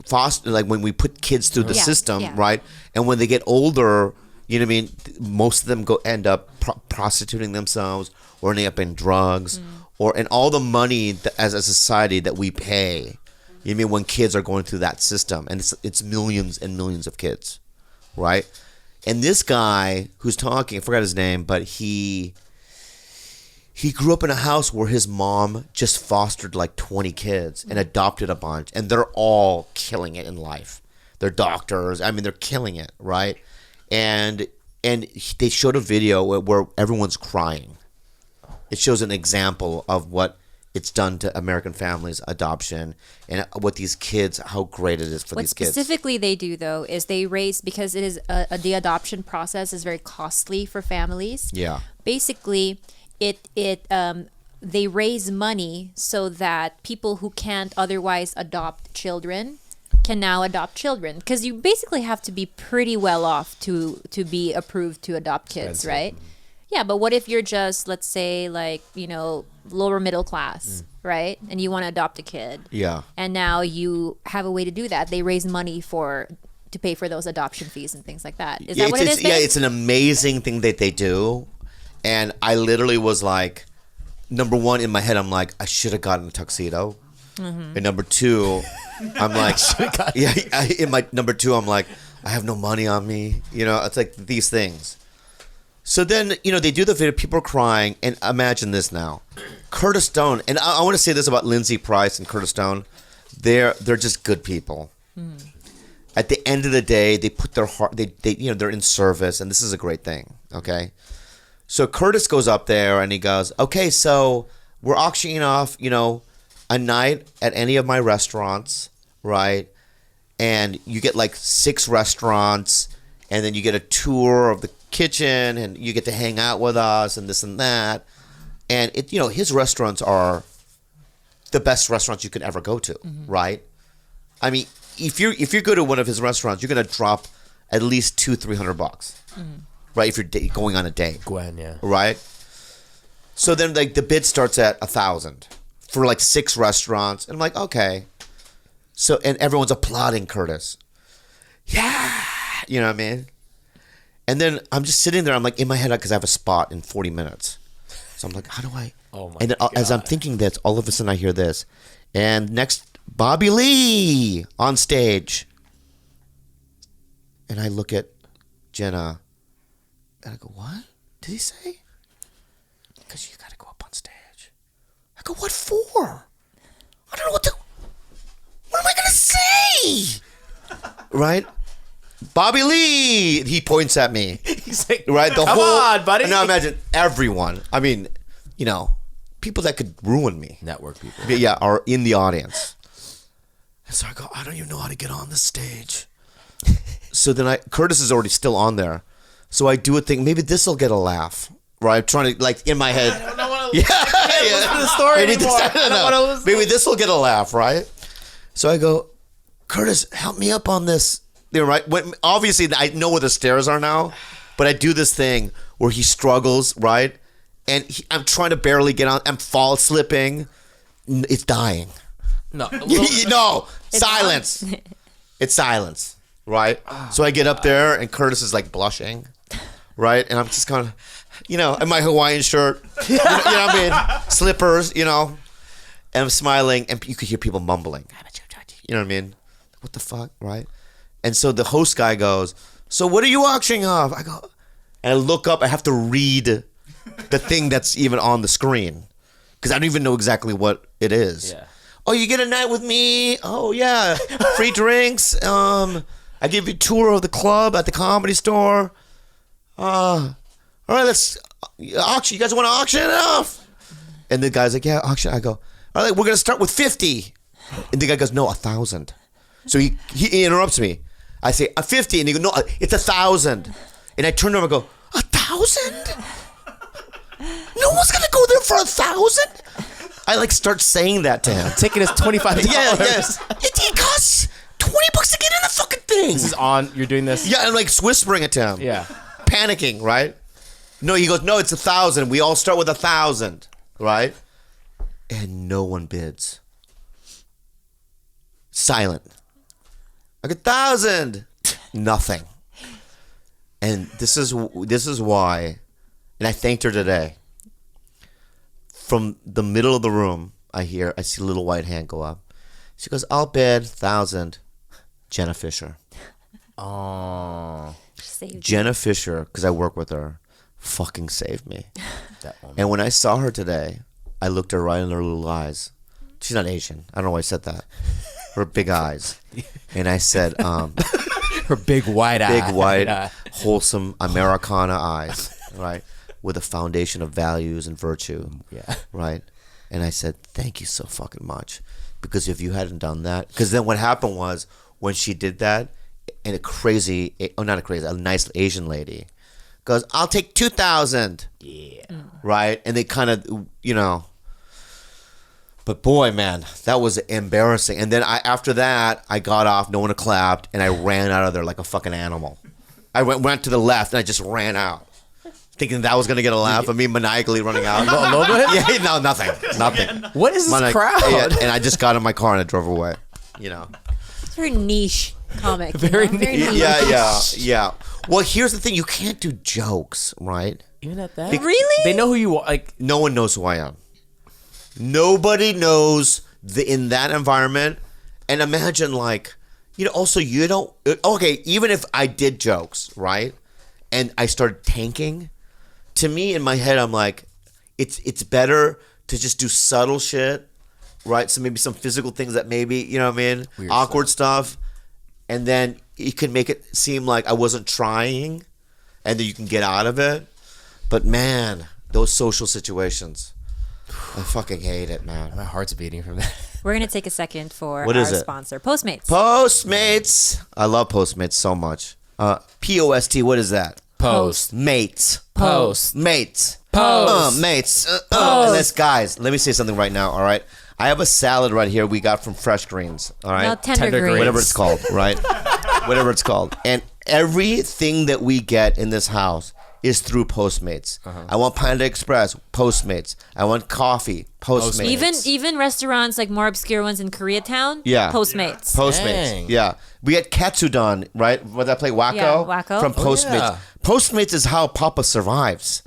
Foster, like when we put kids through the Yeah, system, yeah. right? And when they get older, you know what I mean? Most of them end up prostituting themselves or ending up in drugs and all the money that, as a society that we pay. You mean when kids are going through that system, and it's millions and millions of kids, right? And this guy who's talking, I forgot his name, but he grew up in a house where his mom just fostered like 20 kids and adopted a bunch, and they're all killing it in life. They're doctors. I mean, they're killing it, right? And they showed a video where everyone's crying. It shows an example of what it's done to American families, adoption, and what these kids, how great it is for What these kids. specifically they do though is they raise, because it is the adoption process is very costly for families. Yeah. Basically, it they raise money so that people who can't otherwise adopt children can now adopt children, because you basically have to be pretty well off to be approved to adopt kids, right? Yeah, but what if you're just, let's say, like, lower middle class, right? And you want to adopt a kid. Yeah. And now you have a way to do that. They raise money to pay for those adoption fees and things like that. Is that what it is? Yeah, Ben? it's an amazing thing that they do. And I literally was like, number one, in my head, I'm like, I should have gotten a tuxedo. And number two, I'm like, number two, I'm like, I have no money on me. It's like these things. So then, they do the video, people are crying, and imagine this now. Curtis Stone, and I want to say this about Lindsay Price and Curtis Stone, they're just good people. At the end of the day, they put their heart, they're in service, and this is a great thing, okay? So Curtis goes up there, and he goes, okay, so we're auctioning off, a night at any of my restaurants, right? And you get like 6 restaurants, and then you get a tour of the kitchen, and you get to hang out with us, and this and that. And his restaurants are the best restaurants you could ever go to, right? I mean, if you go to one of his restaurants, you're gonna drop at least $200-300, right? If you're going on a date, Gwen, yeah, right? So then, like, the bid starts at $1,000 for like 6 restaurants, and I'm like, okay. So, and everyone's applauding Curtis. Yeah, you know what I mean? And then I'm just sitting there. I'm like in my head because I have a spot in 40 minutes. So I'm like, how do I? Oh my and then, God. as I'm thinking this, all of a sudden I hear this, and next, Bobby Lee on stage. And I look at Jenna, and I go, what did he say? Because you got to go up on stage. I go, what for? I don't know what am I going to say? Right? Bobby Lee, he points at me. He's like, right? Come on, buddy. Now imagine everyone. I mean, people that could ruin me. Network people. Yeah, are in the audience. And so I go, I don't even know how to get on the stage. So then Curtis is already still on there. So I do a thing. Maybe this will get a laugh. Right? I'm trying to, like, in my head. I don't want to Yeah. listen to the story Maybe anymore. I don't want to listen. Maybe this will get a laugh, right? So I go, Curtis, help me up on this. Right? Obviously, I know where the stairs are now, but I do this thing where he struggles, right? And I'm trying to barely get on. I'm slipping. It's dying. No. No, silence. It's silence, right? So I get up there, and Curtis is like blushing, right? And I'm just kind of, in my Hawaiian shirt, you know what I mean? Slippers, and I'm smiling, and you could hear people mumbling. You know what I mean? What the fuck, right? And so the host guy goes, so what are you auctioning off? I go, and I look up, I have to read the thing that's even on the screen, because I don't even know exactly what it is. Yeah. Oh, you get a night with me? Oh, yeah. Free drinks. I give you a tour of the club at the Comedy Store. All right, let's auction. You guys want to auction it off? And the guy's like, yeah, auction. I go, all right, we're going to start with 50. And the guy goes, no, 1,000. So he interrupts me. I say, 50. And he goes, no, it's 1,000. And I turn over and go, 1,000? No one's going to go there for 1,000? I like start saying that to him. Ticket is $25. Yeah, yes. It costs $20 to get in the fucking thing. This is on. You're doing this. Yeah, I'm like whispering it to him. Yeah. Panicking, right? No, he goes, no, it's 1,000. We all start with 1,000, right? And no one bids. Silent. I go, 1,000. Nothing. And this is why, and I thanked her today. From the middle of the room, I see a little white hand go up. She goes, I'll bid 1,000. Jenna Fisher. Oh. Jenna Fisher, because I work with her, fucking saved me. That one. And when I saw her today, I looked her right in her little eyes. She's not Asian. I don't know why I said that. Her big eyes. And I said, Her big white eye. big white, wholesome Americana eyes, right? With a foundation of values and virtue. Yeah. Right? And I said, thank you so fucking much. Because if you hadn't done that, because then what happened was when she did that, and a nice Asian lady goes, I'll take 2,000. Yeah. Right? And they kind of, But boy, man, that was embarrassing. And then after that, I got off. No one clapped, and I ran out of there like a fucking animal. I went to the left, and I just ran out, thinking that was gonna get a laugh of me maniacally running out. A little bit? Yeah, no, nothing. What is this crowd? Yeah, and I just got in my car and I drove away. You know. It's very niche comic. Very niche. Yeah. Well, here's the thing: you can't do jokes, right? Even at that? Really? They know who you are. Like, No one knows who I am. Nobody knows in that environment. And imagine, like, you know, also you don't. Okay, even if I did jokes, right, and I started tanking, to me in my head, I'm like, it's better to just do subtle shit, right? So maybe some physical things that maybe, you know what I mean, Weird awkward stuff, and then you can make it seem like I wasn't trying, and then you can get out of it. But man, those social situations, I fucking hate it, man. my heart's beating from that. We're gonna take a second for What our is it? sponsor, Postmates. Postmates. I love Postmates so much. POST, what is that? Post. Mates. Post. Mates. Post. Mates. And this, guys, let me say something right now, all right? I have a salad right here we got from Fresh Greens, all right? Now tender Tender greens. greens. Whatever it's called, right? Whatever it's called. And everything that we get in this house is through Postmates. I want Panda Express, Postmates. I want coffee, Postmates. Even restaurants like more obscure ones in Koreatown. Yeah. Postmates. Postmates. Dang. Yeah. We had Katsudon, right? What did I play? Wacko? Yeah, Wacko. From Oh, Postmates. yeah. Postmates is how Papa survives.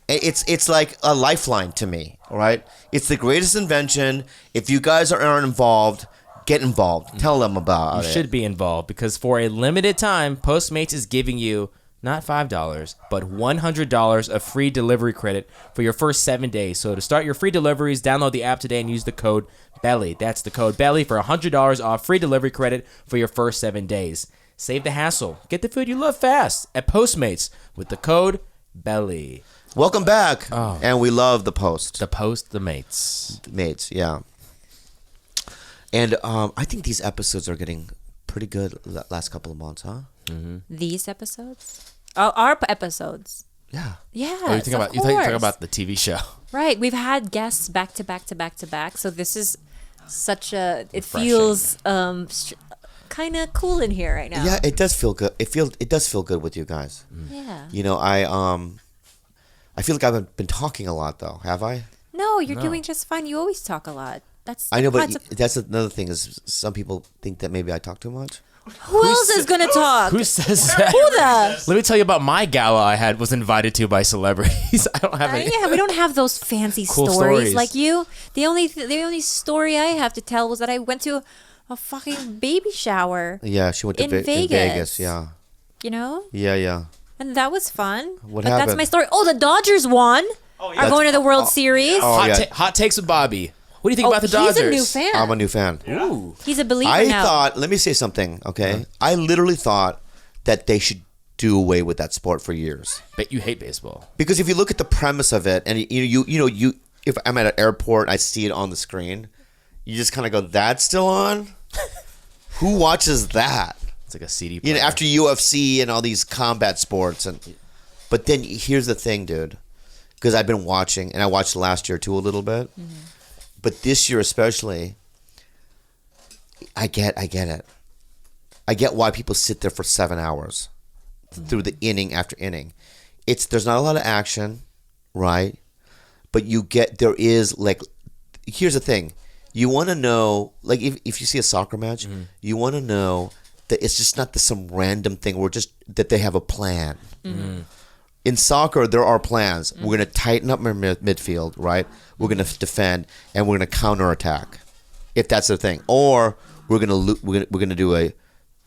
It's like a lifeline to me, right? It's the greatest invention. If you guys aren't involved, get involved. Tell them about You it. should be involved because for a limited time, Postmates is giving you not $5, but $100 of free delivery credit for your first 7 days. So to start your free deliveries, download the app today and use the code BELLY. That's the code BELLY for $100 off free delivery credit for your first 7 days. Save the hassle. Get the food you love fast at Postmates with the code BELLY. Welcome back. And we love the Post. The mates. Mates, yeah. And I think these episodes are getting pretty good last couple of months, huh? These episodes? Oh, our episodes. Yeah. Yes, Oh, you think of about you talking course. about the TV show. Right. We've had guests back to back to back to back. So this is such a. It Refreshing. feels kind of cool in here right now. Yeah, it does feel good. It does feel good with you guys. Yeah. You know, I feel like I've been talking a lot though. Have I? No, you're doing just fine. You always talk a lot. That's. I know, but that's a- that's another thing is some people think that maybe I talk too much. who else is gonna talk? Who says that? Who the? Let me tell you about my gala I was invited to by celebrities. I don't have any. Yeah, we don't have those fancy Cool stories stories. like you. The only story I have to tell was that I went to a fucking baby shower. Yeah, she went to In in Vegas. Vegas. Yeah, You know, yeah. and that was fun. What but that's happened? my story. Oh, the Dodgers won. Are going to the World Series. Oh, yeah. Hot takes with Bobby. What do you think about the Dodgers? He's a new fan. I'm a new fan. Ooh. He's a believer I now. thought. Let me say something. Okay, I literally thought that they should do away with that sport for years. Bet you hate baseball. Because if you look at the premise of it, and you if I'm at an airport, and I see it on the screen, you just kind of go, "That's still on." Who watches that? It's like a CD You player. know, after UFC and all these combat sports, but then here's the thing, dude. Because I've been watching, and I watched last year too a little bit, but this year especially, I get it. I get why people sit there for 7 hours through the inning after inning. There's not a lot of action, right? But there is like, here's the thing. You want to know, like if you see a soccer match, you want to know that it's just not some random thing where just that they have a plan. In soccer, there are plans. We're going to tighten up our midfield, right? We're going to defend, and we're going to counterattack, if that's the thing. Or we're going to do a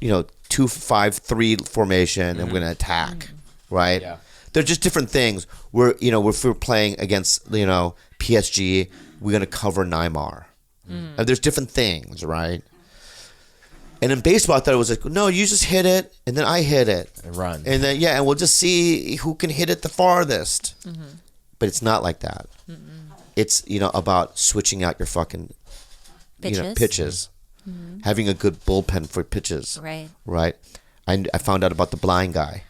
2-5-3 formation, and we're going to attack, right? Yeah. They're just different things. If we're playing against PSG, we're going to cover Neymar. And there's different things, right? And in baseball, I thought it was like, no, you just hit it, and then I hit it. And run. And then, and we'll just see who can hit it the farthest. But it's not like that. It's, about switching out your fucking pitches. Having a good bullpen for pitches. Right. Right? I found out about the blind guy.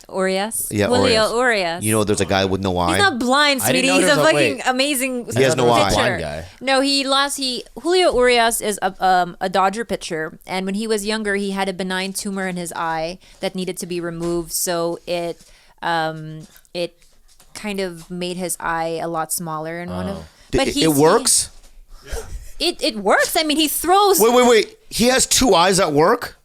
Urias. Yeah, Julio Urias. Urias. You know, there's a guy with no eye. He's not blind, I didn't sweetie. know He's a there was fucking wait. amazing He has no eye. pitcher. Blind guy. No, Julio Urias is a Dodger pitcher, and when he was younger, he had a benign tumor in his eye that needed to be removed. So it kind of made his eye a lot smaller. And one of, but It works? It works. I mean, he throws. Wait. He has two eyes that work?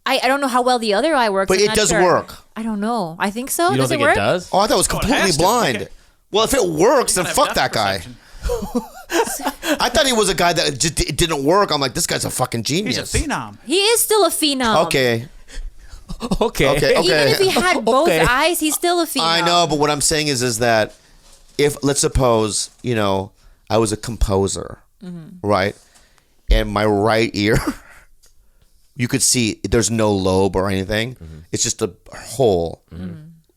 I don't know how well the other eye works. But I'm it not does sure. work. I don't know. I think so. You don't does think it work? it does? Oh, I thought it was Oh, it completely has to. blind. Okay. Well, if it works, then Have fuck depth that guy. perception. I thought he was a guy that just it didn't work. I'm like, this guy's a fucking He's genius. a phenom. He is still a phenom. Okay. Okay. Even if he had both Okay. eyes, he's still a phenom. I know, but what I'm saying is that if, let's suppose, I was a composer, right? And my right ear, you could see there's no lobe or anything. It's just a hole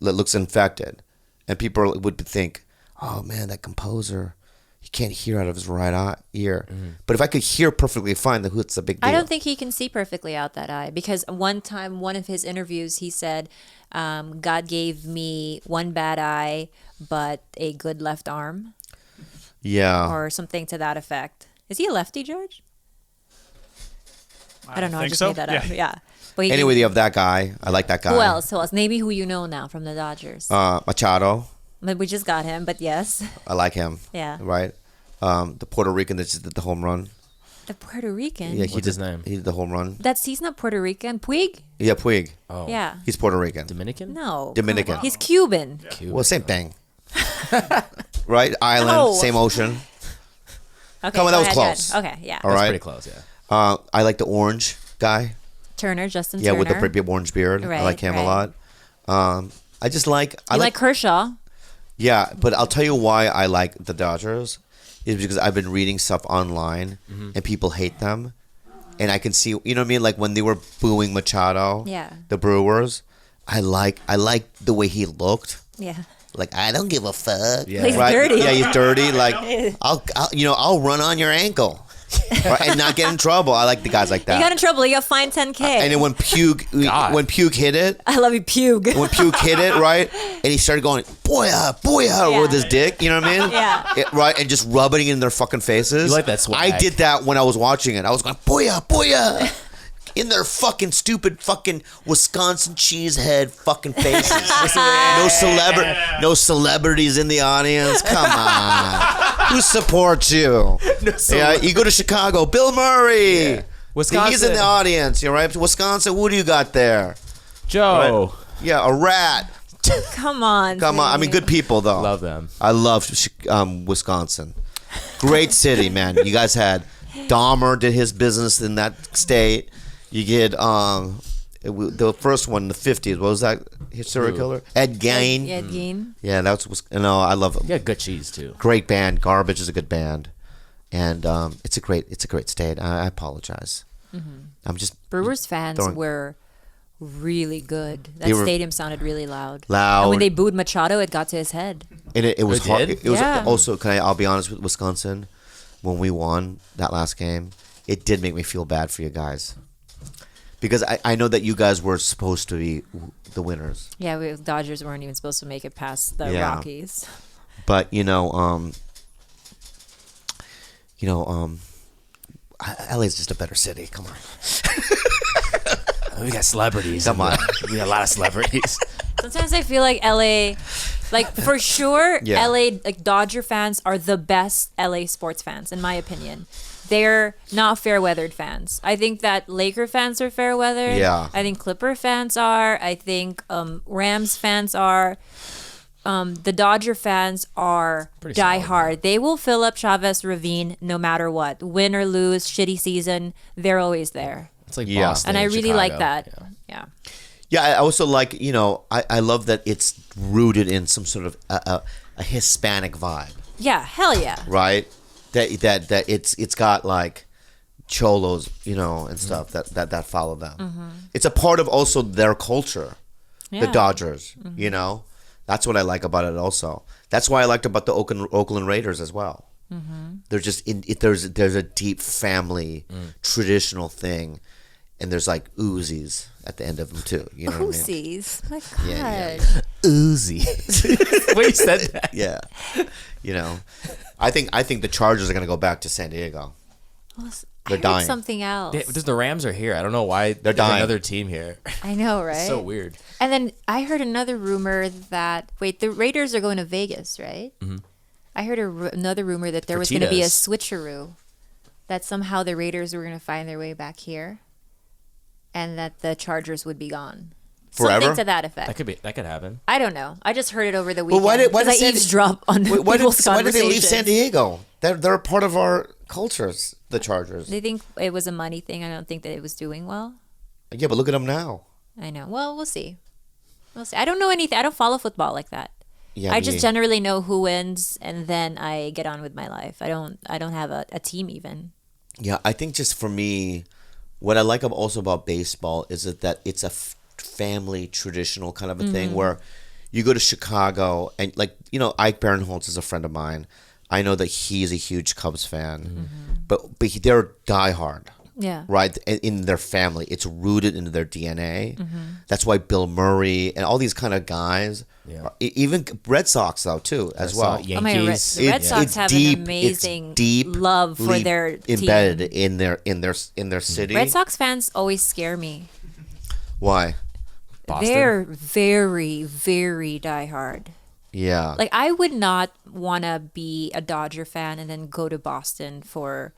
that looks infected. And people would think, oh man, that composer, he can't hear out of his right ear. But if I could hear perfectly fine, then what's the big deal? I don't think he can see perfectly out that eye because one time, one of his interviews, he said, God gave me one bad eye, but a good left arm Yeah. or something to that effect. Is he a lefty, George? I don't know. I think just so. made that up. Yeah. But he Anyway, gave- you have that guy. I like that guy. who else? Who else? Maybe who you know now from the Dodgers. Machado. But we just got him, but yes. I like him. Yeah. Right. The Puerto Rican that just did the home run. The Puerto Rican. Yeah, What's his name? He did the home run. He's not Puerto Rican. Puig? Yeah, Puig. Oh. Yeah. He's Puerto Rican. Dominican? No. Dominican. He's Cuban. Well, same thing. Right? Island, No. same ocean. Okay. Come on, go that was ahead, go close. ahead. Okay, yeah. All That's right. pretty close, yeah. I like the orange guy. Turner, Justin Yeah, Turner. with the pretty orange beard. I Right, like him a right. lot. I just like. You like Kershaw? Yeah, but I'll tell you why I like the Dodgers is because I've been reading stuff online and people hate them, and I can see. You know what I mean? Like when they were booing Machado. Yeah. The Brewers. I like the way he looked. Yeah. Like I don't give a fuck. Yeah. He's dirty. Yeah, he's dirty. Like I'll run on your ankle, right, and not get in trouble. I like the guys like that. You got in trouble. You got fined 10K. And then when Puke hit it, I love you, Pug. when Puke hit it, right, and he started going boya Yeah. with his dick, you know what I mean? Yeah. Right, and just rubbing it in their fucking faces. You like that swag. I did that when I was watching it. I was going boya in their fucking stupid fucking Wisconsin cheesehead fucking faces. No celebrities in the audience. Come on, who supports you? Yeah, you go to Chicago, Bill Murray. Wisconsin. He's in the audience. You're right. Wisconsin. What do you got there? Joe. Yeah, a rat. Come on. Come on. I mean, good people though. Love them. I love Wisconsin. Great city, man. You guys had Dahmer did his business in that state. You get the first one in the 50s. What was that? His serial killer? Ed Gein. Ed Gein. Yeah, no, I love it. Yeah, good cheese too. Great band. Garbage is a good band, and it's a great state. I apologize. I'm just Brewers fans Throwing- were really good. That They were- stadium sounded really loud. Loud. And when they booed Machado, it got to his head. And it was It hard. did? It was Yeah. also. I'll be honest with Wisconsin. When we won that last game, it did make me feel bad for you guys, because I know that you guys were supposed to be the winners, Yeah, Dodgers weren't even supposed to make it past the Yeah. Rockies. but LA's just a better city. Come on, We got celebrities. Come on. We got a lot of celebrities. Sometimes I feel like LA, like for sure, Yeah. LA, like Dodger fans are the best LA sports fans, in my opinion. They're not fair weathered fans. I think that Laker fans are fair weathered. Yeah. I think Clipper fans are. I think Rams fans are. The Dodger fans are Pretty solid, diehard. They will fill up Chavez Ravine no matter what. Win or lose, shitty season, they're always there. It's like Yeah. Boston And I and really like Chicago. that. Yeah. Yeah. yeah. I also like I love that it's rooted in some sort of a Hispanic vibe, Yeah, hell yeah. right? That it's got like cholos, and stuff that follow them. It's a part of also their culture. The Yeah. Dodgers, that's what I like about it. Also, that's why I liked about the Oakland Raiders as well. They're just there's a deep family traditional thing, and there's like Uzis at the end of them too. You know what I mean? Oopsies. My God. Yeah. Uzi. Wait, you said that. Yeah. You know, I think the Chargers are gonna go back to San Diego. Well, They're I heard dying. something else. The Rams are here. I don't know why They're there's dying. another team here. I know, right? So weird. And then I heard another rumor that the Raiders are going to Vegas, right? Mm-hmm. I heard another rumor that there was going to be a Fertitas. switcheroo, that somehow the Raiders were going to find their way back here, and that the Chargers would be gone. Forever? Something to that effect. That could happen. I don't know. I just heard it over the Well, weekend. why did because I eavesdrop on why people's did they leave conversations. San Diego? They're a part of our cultures. The Chargers. They think it was a money thing. I don't think that it was doing well. Yeah, but look at them now. I know. Well, we'll see. We'll see. I don't know anything. I don't follow football like that. Yeah, I just generally know who wins, and then I get on with my life. I don't have a team even. Yeah, I think just for me, what I like also about baseball is that it's a family traditional kind of a thing where you go to Chicago and like, you know, Ike Barinholtz is a friend of mine. I know that he's a huge Cubs fan, but they're diehard. Yeah. Right, in their family, it's rooted into their DNA. That's why Bill Murray and all these kind of guys, even Red Sox though too, as well. Yankees. Oh my God, the Red Sox It's have deep- an amazing it's deep love for their team. embedded in their city. Red Sox fans always scare me. Why? Boston. They're very, very diehard. Yeah. Like, I would not want to be a Dodger fan and then go to Boston for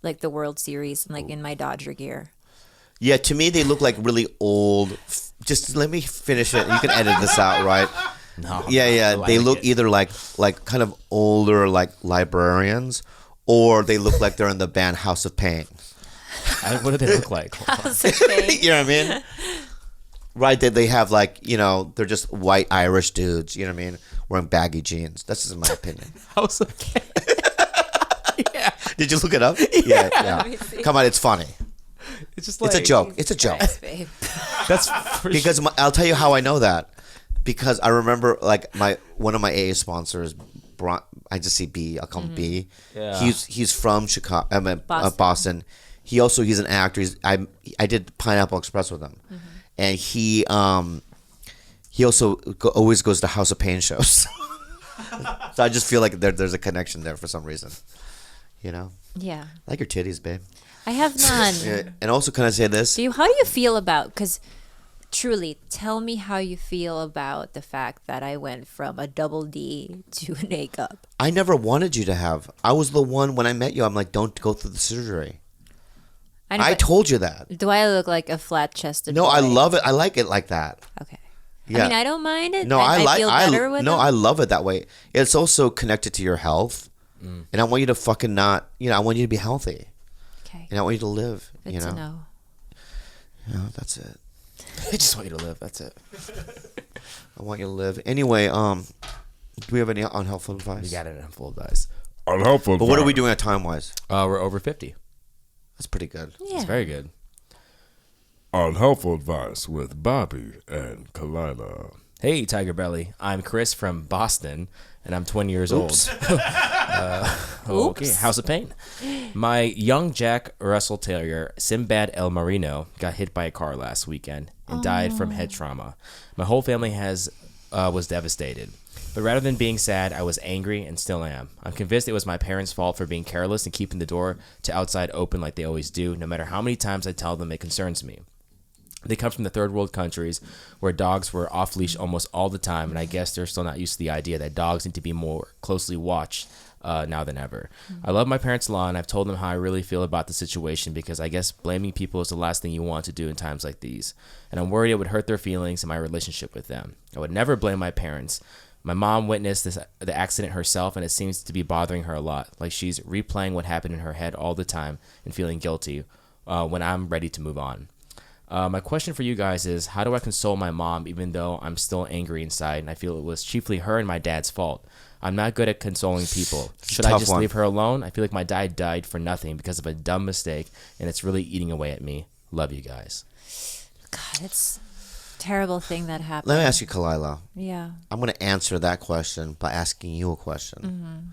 like the World Series and like in my Dodger gear. Yeah, to me they look like really old. Just let me finish it. You can edit this out, right? No. Yeah. I They like look it. either like kind of older like librarians, or they look like they're in the band House of Pain. What do they look like? How's it going? You know what I mean? Right, they have like, you know, they're just white Irish dudes, you know what I mean, wearing baggy jeans. That's just my opinion. House of Pain. Yeah. Did you look it up? Yeah. Let me see. Come on, it's funny. It's just It's a joke. It's a joke. Thanks, babe. That's for Because I'll tell you how I know that. Because I remember like one of my AA sponsors, I just see B. I'll call him B. Yeah. He's from Chicago. I mean, Boston. Boston. He's an actor. I did Pineapple Express with him, and he also always goes to House of Pain shows. So I just feel like there's a connection there for some reason. You know, Yeah. I like your titties, babe. I have none. Yeah. And also, can I say this? How do you feel about, because truly, tell me how you feel about the fact that I went from a double D to an A cup. I never wanted you to have. I was the one when I met you. I'm like, don't go through the surgery. I know, I but told you that. do I look like a flat-chested No, boy? I love it. I like it like that. Okay. Yeah. I mean, I don't mind it. No, I feel better with it. I love it that way. It's also connected to your health, and I want you to fucking not. You know, I want you to be healthy, Okay. and I want you to live. Good you know, to know. Yeah, that's it. I just want you to live. That's it. I want you to live. Anyway, do we have any unhelpful advice? You got it in full advice. Unhelpful. But what are we doing at time wise? We're over 50. That's pretty good. Yeah. It's very good. Unhelpful advice with Bobby and Khalyla. Hey, TigerBelly. I'm Chris from Boston, and I'm 20 years Oops. old. Okay, House of Pain. My young Jack Russell Terrier, Sinbad El Marino, got hit by a car last weekend and died from head trauma. My whole family was devastated. But rather than being sad, I was angry and still am. I'm convinced it was my parents' fault for being careless and keeping the door to outside open like they always do, no matter how many times I tell them it concerns me. They come from the third world countries where dogs were off leash almost all the time, and I guess they're still not used to the idea that dogs need to be more closely watched now than ever. I love my parents a lot, and I've told them how I really feel about the situation because I guess blaming people is the last thing you want to do in times like these. And I'm worried it would hurt their feelings and my relationship with them. I would never blame my parents. My mom witnessed the accident herself, and it seems to be bothering her a lot. Like she's replaying what happened in her head all the time and feeling guilty when I'm ready to move on. My question for you guys is, how do I console my mom even though I'm still angry inside and I feel it was chiefly her and my dad's fault? I'm not good at consoling people. Should I tough just one. leave her alone? I feel like my dad died for nothing because of a dumb mistake, and it's really eating away at me. Love you guys. God, it's a terrible thing that happened. Let me ask you, Khalyla. Yeah. I'm going to answer that question by asking you a question.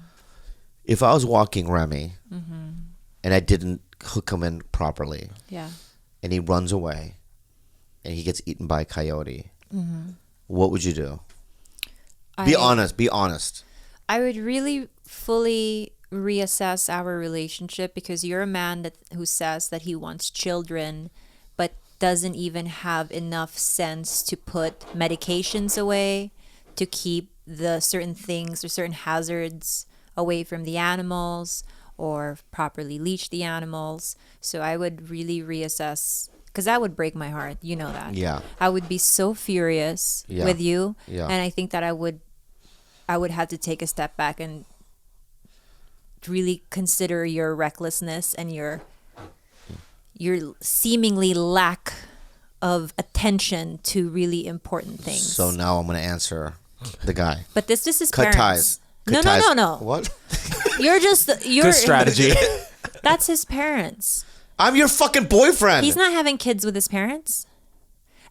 If I was walking Remy and I didn't hook him in properly, Yeah. and he runs away, and he gets eaten by a coyote, what would you do? Be honest. Be honest. I would really fully reassess our relationship, because you're a man who says that he wants children, but doesn't even have enough sense to put medications away, to keep the certain things or certain hazards away from the animals, or properly leash the animals. So I would really reassess, because that would break my heart. You know that. Yeah. I would be so furious with you, Yeah. and I think that I would have to take a step back and really consider your recklessness and your seemingly lack of attention to really important things. So now I'm going to answer the guy. But this is his Cut parents. ties. Cut No. ties. What? You're Good strategy. That's his parents. I'm your fucking boyfriend. He's not having kids with his parents.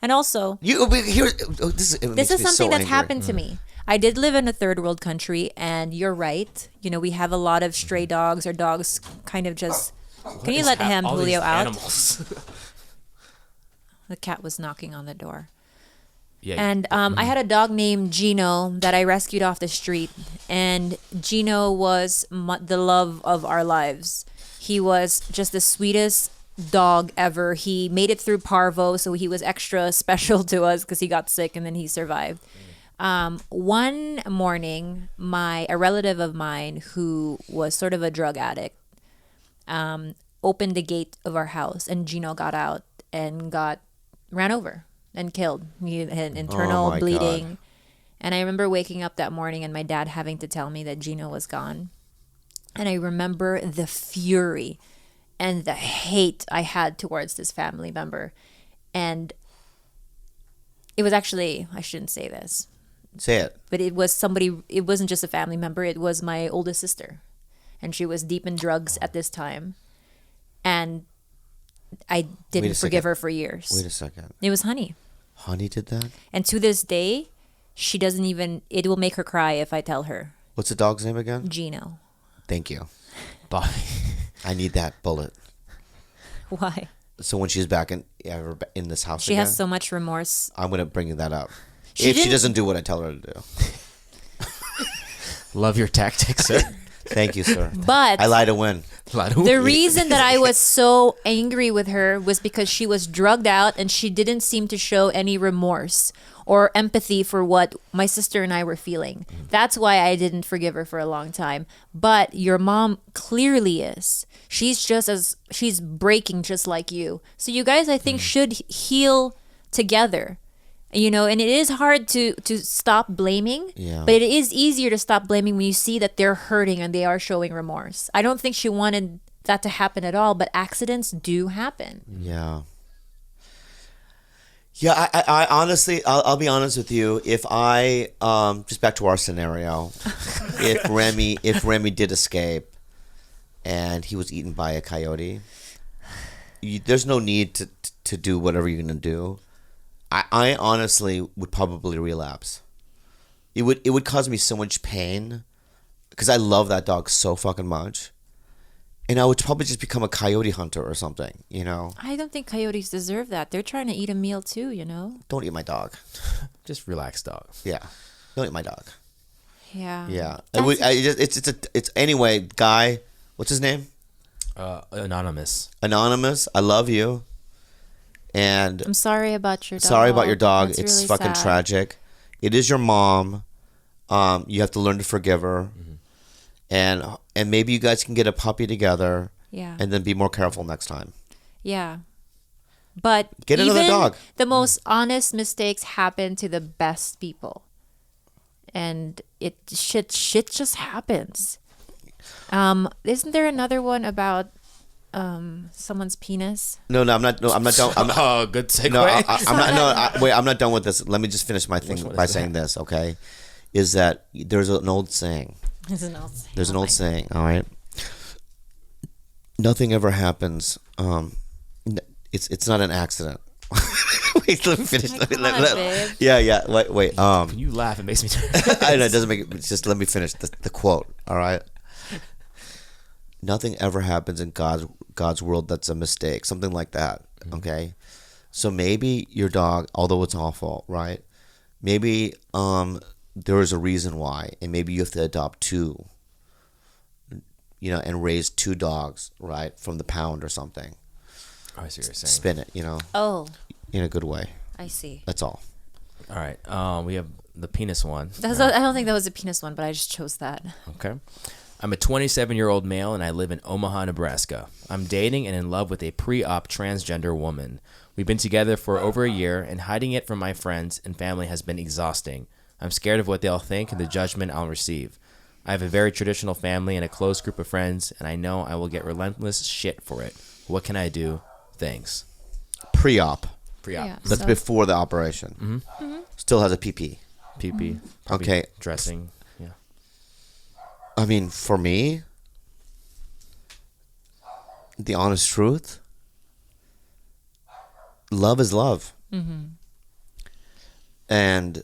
And also, this this is something that's happened to me. I did live in a third world country, and you're right. You know, we have a lot of stray dogs, or dogs kind of just. Can you let him, All Julio, these out? Animals. The cat was knocking on the door. Yeah. And I had a dog named Gino that I rescued off the street. And Gino was the love of our lives. He was just the sweetest dog ever. He made it through parvo, so he was extra special to us because he got sick and then he survived. One morning, a relative of mine who was sort of a drug addict opened the gate of our house, and Gino got out and ran over and killed. He had internal my bleeding. God. And I remember waking up that morning and my dad having to tell me that Gino was gone. And I remember the fury and the hate I had towards this family member. And it was actually, I shouldn't say this, Say it. but it wasn't just a family member, it was my oldest sister. And she was deep in drugs at this time. And I didn't forgive her for years. Wait a second. It was Honey. Honey did that? And to this day, she doesn't even, it will make her cry if I tell her. What's the dog's name again? Gino. Thank you. Bobby. I need that bullet. Why? So when she's back in this house She again, has so much remorse. I'm going to bring that up. She If she didn't- doesn't do what I tell her to do. Love your tactics, sir. Thank you, sir. But I lie to win. the reason that I was so angry with her was because she was drugged out and she didn't seem to show any remorse or empathy for what my sister and I were feeling. That's why I didn't forgive her for a long time. But your mom clearly is. She's breaking just like you. So you guys, I think, should heal together. You know, and it is hard to stop blaming, Yeah. but it is easier to stop blaming when you see that they're hurting and they are showing remorse. I don't think she wanted that to happen at all, but accidents do happen. Yeah. Yeah, I honestly, I'll be honest with you. If I, just back to our scenario, if Remy did escape and he was eaten by a coyote, there's no need to do whatever you're going to do. I honestly would probably relapse. It would cause me so much pain because I love that dog so fucking much. And I would probably just become a coyote hunter or something, you know? I don't think coyotes deserve that. They're trying to eat a meal too, you know? Don't eat my dog. Just relax, dog. Yeah. Don't eat my dog. Yeah. Yeah. That's- It's anyway, guy, what's his name? Anonymous. Anonymous, I love you. And I'm sorry about your dog. sorry about your dog. That's It's really fucking sad. tragic. It is your mom. You have to learn to forgive her. And maybe you guys can get a puppy together Yeah. and then be more careful next time. Yeah. But Get another even dog. the most honest mistakes happen to the best people. And shit just happens. Isn't there another one about someone's penis? No, I'm not done. Oh, good segue. No, wait, I'm not done with this. Let me just finish my thing one by is saying this, okay? Is that there's an old saying. There's an old saying. There's an old saying, all right? Nothing ever happens. It's not an accident. Wait, let me finish. Come on, babe. Yeah. Wait. When you laugh, it makes me turn. I know it doesn't make it. Just let me finish the quote. All right. nothing ever happens in God's world that's a mistake, something like that. Okay, so maybe your dog, although it's awful, right? Maybe there is a reason why, and maybe you have to adopt two, and raise two dogs, right, from the pound or something. I see what you're saying. Spin it, Oh, in a good way. I see. That's all. All right. We have the penis one. I don't think that was a penis one, but I just chose that. Okay. I'm a 27-year-old male and I live in Omaha, Nebraska. I'm dating and in love with a pre-op transgender woman. We've been together for over a year and hiding it from my friends and family has been exhausting. I'm scared of what they'll think and the judgment I'll receive. I have a very traditional family and a close group of friends and I know I will get relentless shit for it. What can I do? Thanks. Pre-op. Pre-op. Yeah. That's So- before the operation. Still has a PP. PP. probably Okay. Dressing. Yeah. I mean, for me, the honest truth, love is love. And,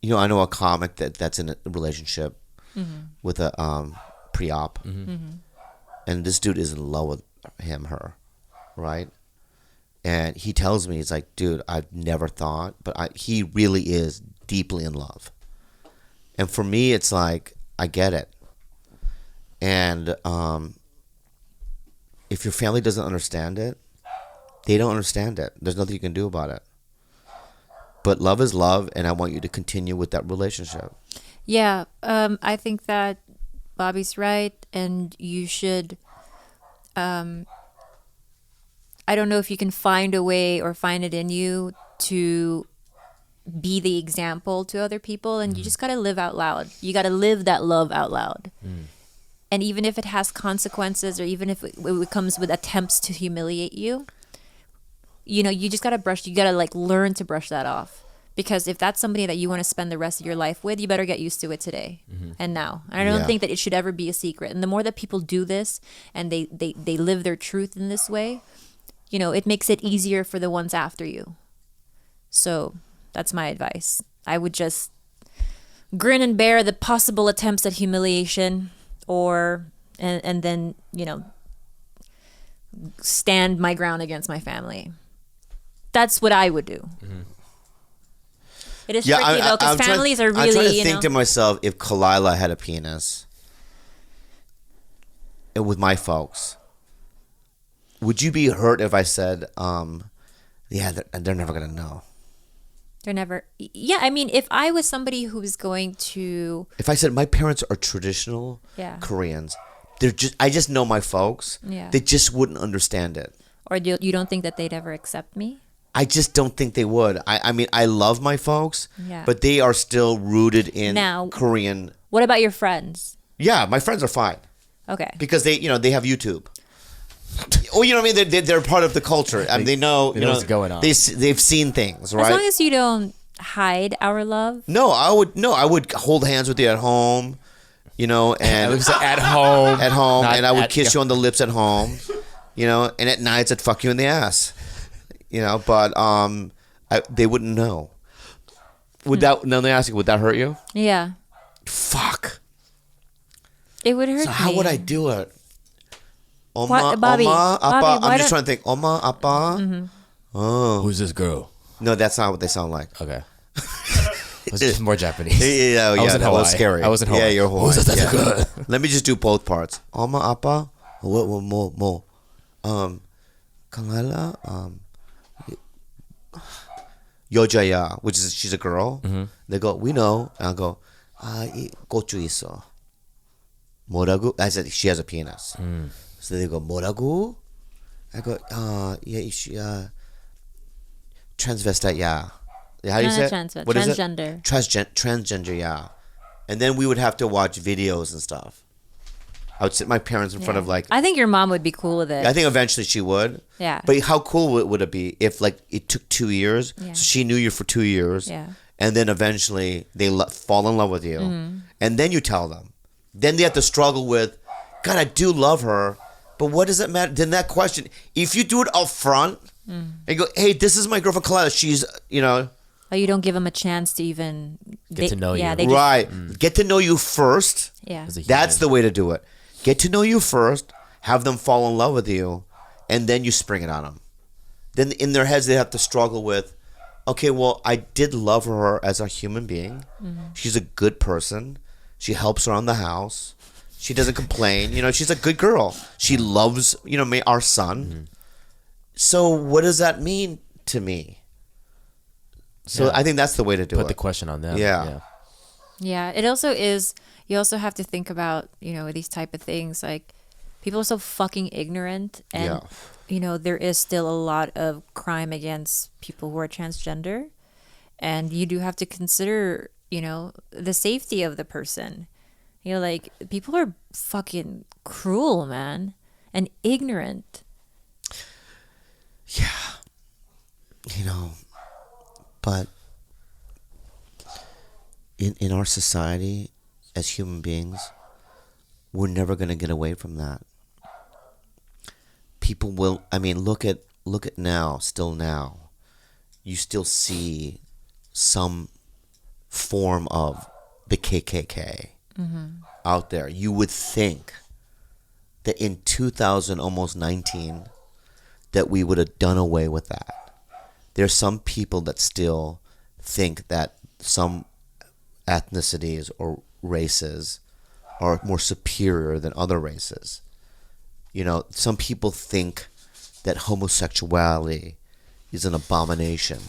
I know a comic that's in a relationship with a pre-op. And this dude is in love with her, right? And he tells me, he's like, dude, I've never thought, but he really is deeply in love. And for me, it's like, I get it. And if your family doesn't understand it, they don't understand it. There's nothing you can do about it. But love is love, and I want you to continue with that relationship. Yeah, I think that Bobby's right, and you should. I don't know if you can find a way or find it in you to be the example to other people, and you just gotta live out loud. You gotta live that love out loud. And even if it has consequences, or even if it comes with attempts to humiliate you, you just gotta learn to brush that off. Because if that's somebody that you want to spend the rest of your life with, you better get used to it today and now. And I don't Yeah. think that it should ever be a secret. And the more that people do this and they live their truth in this way, it makes it easier for the ones after you. So that's my advice. I would just grin and bear the possible attempts at humiliation, and then stand my ground against my family. That's what I would do. It is tricky though, because families are really, I'm trying to think to myself, if Khalyla had a penis with my folks, would you be hurt if I said, they're never going to know? They're never. Yeah, I mean, if I was somebody who was going to. If I said my parents are traditional Koreans, I just know my folks. Yeah. They just wouldn't understand it. Or you don't think that they'd ever accept me? I just don't think they would. I mean, I love my folks, Yeah. but they are still rooted in Now- Korean. What about your friends? Yeah, my friends are fine Okay. because they have YouTube. Oh, you know what I mean? They're part of the culture. I mean, they know what's going on. They've seen things, right? As long as you don't hide our love. No, I would hold hands with you at home, and At home. at home, Not and I would at- kiss you on the lips at home, and at nights I'd fuck you in the ass, but they wouldn't know. Would that? No, they ask you, would that hurt you? Yeah. Fuck. It would hurt So how me. would I do it? Oma, What, Bobby? Oma, Appa. Bobby, why I'm just don't- trying to think. Oma, Appa. Oh, Who's this girl? no, that's not what they sound like. Okay. It's just more Japanese. Yeah, was in that was Hawaii. scary. I was in Hawaii. Yeah, you're Hawaii. Who's that Yeah. girl? Let me just do both parts. Oma, Appa. What more? Khalyla. Yojaya, which is she's a girl. They go, we know. And I'll go, 고추 있어. 뭐라고? I said she has a penis. So they go, 뭐라고? I go, yeah, she, transvestite, yeah. How do you say it? What is it? Transgender. Transgender, yeah. And then we would have to watch videos and stuff. I would sit my parents in front of I think your mom would be cool with it. I think eventually she would. Yeah. But how cool would it be if it took 2 years? Yeah. So she knew you for 2 years. Yeah. And then eventually they fall in love with you. And then you tell them. Then they have to struggle with, God, I do love her. But what does it matter? Then that question, if you do it up front and go, hey, this is my girlfriend Khalyla. She's, Oh, you don't give them a chance to even Get to know you. Yeah, they just, right. Get to know you first. Yeah. as a human. That's the way to do it. Get to know you first, have them fall in love with you, and then you spring it on them. Then in their heads they have to struggle with, okay, well, I did love her as a human being. She's a good person. She helps around the house. She doesn't complain. She's a good girl. She loves, our son. So what does that mean to me? So I think that's the way to do it. Put the question on them. Yeah. Yeah, it also is. You also have to think about, these type of things. Like, people are so fucking ignorant, and there is still a lot of crime against people who are transgender, and you do have to consider, the safety of the person. Like, people are fucking cruel, man, and ignorant. But in our society, as human beings, we're never going to get away from that. People will. I mean, look at now. Still now, you still see some form of the KKK out there. You would think that in 2000, almost 19, that we would have done away with that. There's some people that still think that some ethnicities or races are more superior than other races. Some people think that homosexuality is an abomination.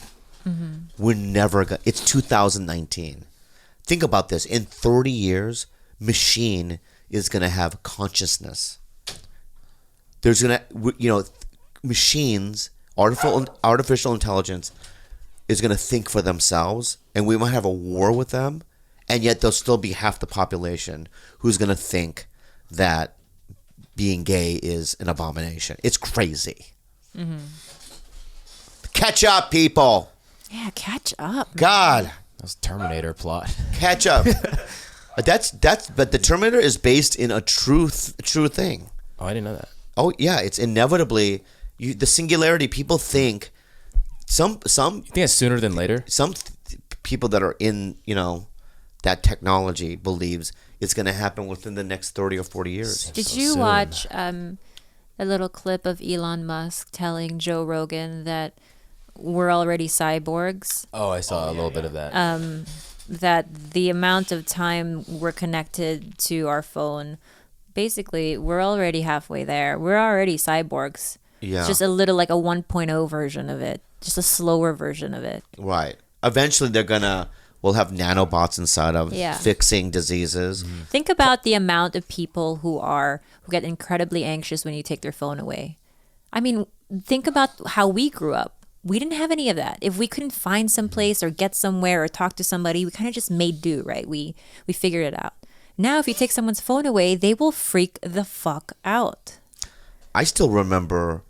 We're never going to... It's 2019. Think about this. In 30 years, machine is going to have consciousness. There's going to... machines... Artificial intelligence is going to think for themselves, and we might have a war with them, and yet there'll still be half the population who's going to think that being gay is an abomination. It's crazy. Catch up, people. Yeah, catch up. God, That's Terminator plot. catch up. But the Terminator is based in a true thing. Oh, I didn't know that. Oh yeah, it's inevitably the singularity. People think some You think it's sooner than later? people that are in that technology believes it's going to happen within the next 30 or 40 years. Did So you soon. watch a little clip of Elon Musk telling Joe Rogan that we're already cyborgs? Oh, I saw a little bit of that. That the amount of time we're connected to our phone, basically, we're already halfway there. We're already cyborgs. Yeah. It's just a little like a 1.0 version of it, just a slower version of it. Right. Eventually we'll have nanobots inside of fixing diseases. Think about the amount of people who get incredibly anxious when you take their phone away. I mean, think about how we grew up. We didn't have any of that. If we couldn't find some place or get somewhere or talk to somebody, we kind of just made do, right? We figured it out. Now, if you take someone's phone away, they will freak the fuck out. I still remember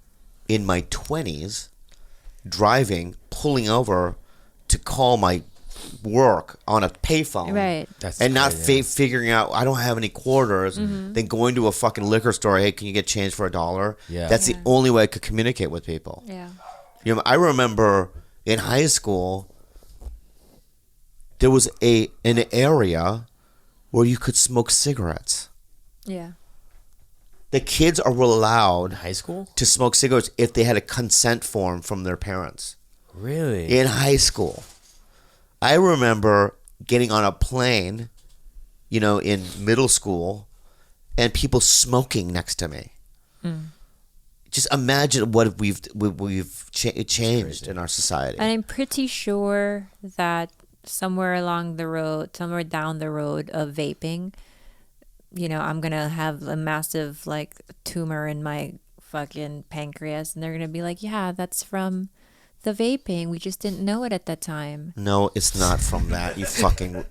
in my 20s driving, pulling over to call my work on a payphone. Right. That's and not crazy. figuring out I don't have any quarters, then going to a fucking liquor store, hey, can you get change for $1? Yeah. That's the only way I could communicate with people. Yeah. I remember in high school there was an area where you could smoke cigarettes. Yeah. The kids are allowed High school? to smoke cigarettes if they had a consent form from their parents. Really? In high school. I remember getting on a plane, in middle school, and people smoking next to me. Just imagine what we've changed in our society. And I'm pretty sure that somewhere down the road of vaping, I'm going to have a massive tumor in my fucking pancreas, and they're going to be like, yeah, that's from the vaping. We just didn't know it at that time. No, it's not from that. You fucking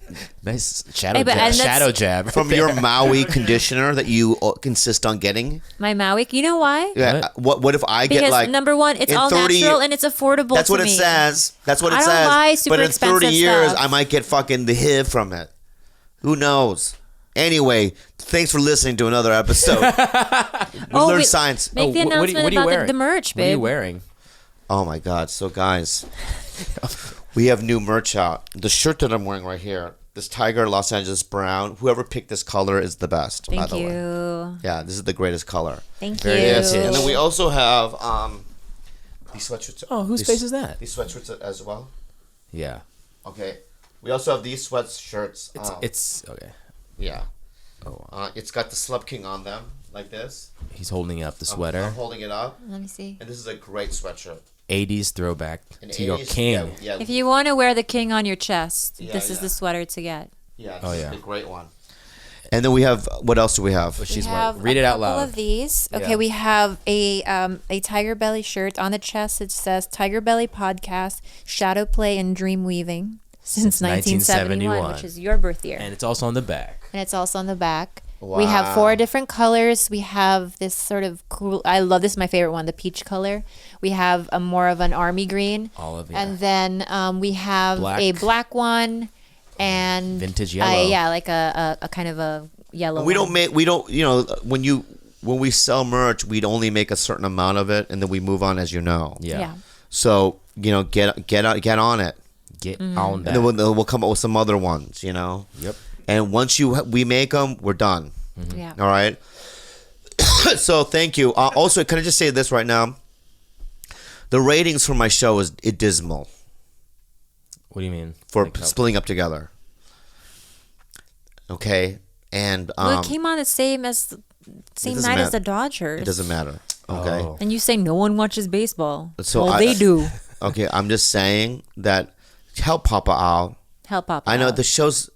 Nice shadow Hey, but- jab. and that's- Shadow jab. from your Maui conditioner that you insist on getting. My Maui, you know why? Yeah. What if I Because get number one, it's in all 30 natural and it's affordable That's to what it me. says. That's what it I don't says. buy super But in 30 expensive years, stuff. I might get fucking the HIV from it. Who knows? Anyway, thanks for listening to another episode. We learned science. Make the Oh, what are you announcement about wearing? the merch, What are you babe. wearing? Oh my God. So guys, we have new merch out. The shirt that I'm wearing right here This Tiger Los Angeles Brown. Whoever picked this color is the best. by Thank the way. you. Yeah, this is the greatest color. Thank you. Yes, and then we also have these sweatshirts. Oh, whose these- face is that? These sweatshirts as well. Yeah. Okay. We also have these sweatshirts. It's okay. Yeah. Oh, It's got the Slub King on them, like this. he's holding up the I'm sweater. holding it up, Let me see. and this is a great sweatshirt. 80s throwback An to your 80s king. Yeah, If you want to wear the king on your chest, Yeah, this is yeah. the sweater to get. yeah, this Oh, is yeah. a great one. And then we have, what else do we have? She's we wearing. have Read it out a couple loud. of these. Okay, Yeah. we have a Tiger Belly shirt on the chest. It says Tiger Belly Podcast, Shadow Play and Dream Weaving since 1971, which is your birth year. And it's also on the back. And it's also on the back. We have 4 different colors. We have this sort of cool, I love this, is my favorite one, the peach color. We have a more of an army green. Olive, yeah. And then we have Black. a black one and Vintage yellow. yeah, like a kind of a yellow We one. don't make, we don't, you know, when we sell merch, we'd only make a certain amount of it, and then we move on, as you know. Yeah. Yeah. So, you know, get on it. Get Mm-hmm. on that. And then we'll come up with some other ones, you know? Yep. And once we make them, we're done. Yeah. All right. So thank you. Also, can I just say this right now? The ratings for my show is dismal What do you mean? for Like how- splitting up together. Okay, and Well, it came on the same night doesn't as matter. the Dodgers. it doesn't matter. Okay. Oh. And you say no one watches baseball. So well, I- they do. Okay, I'm just saying that help Papa out. Help up. I know the show's,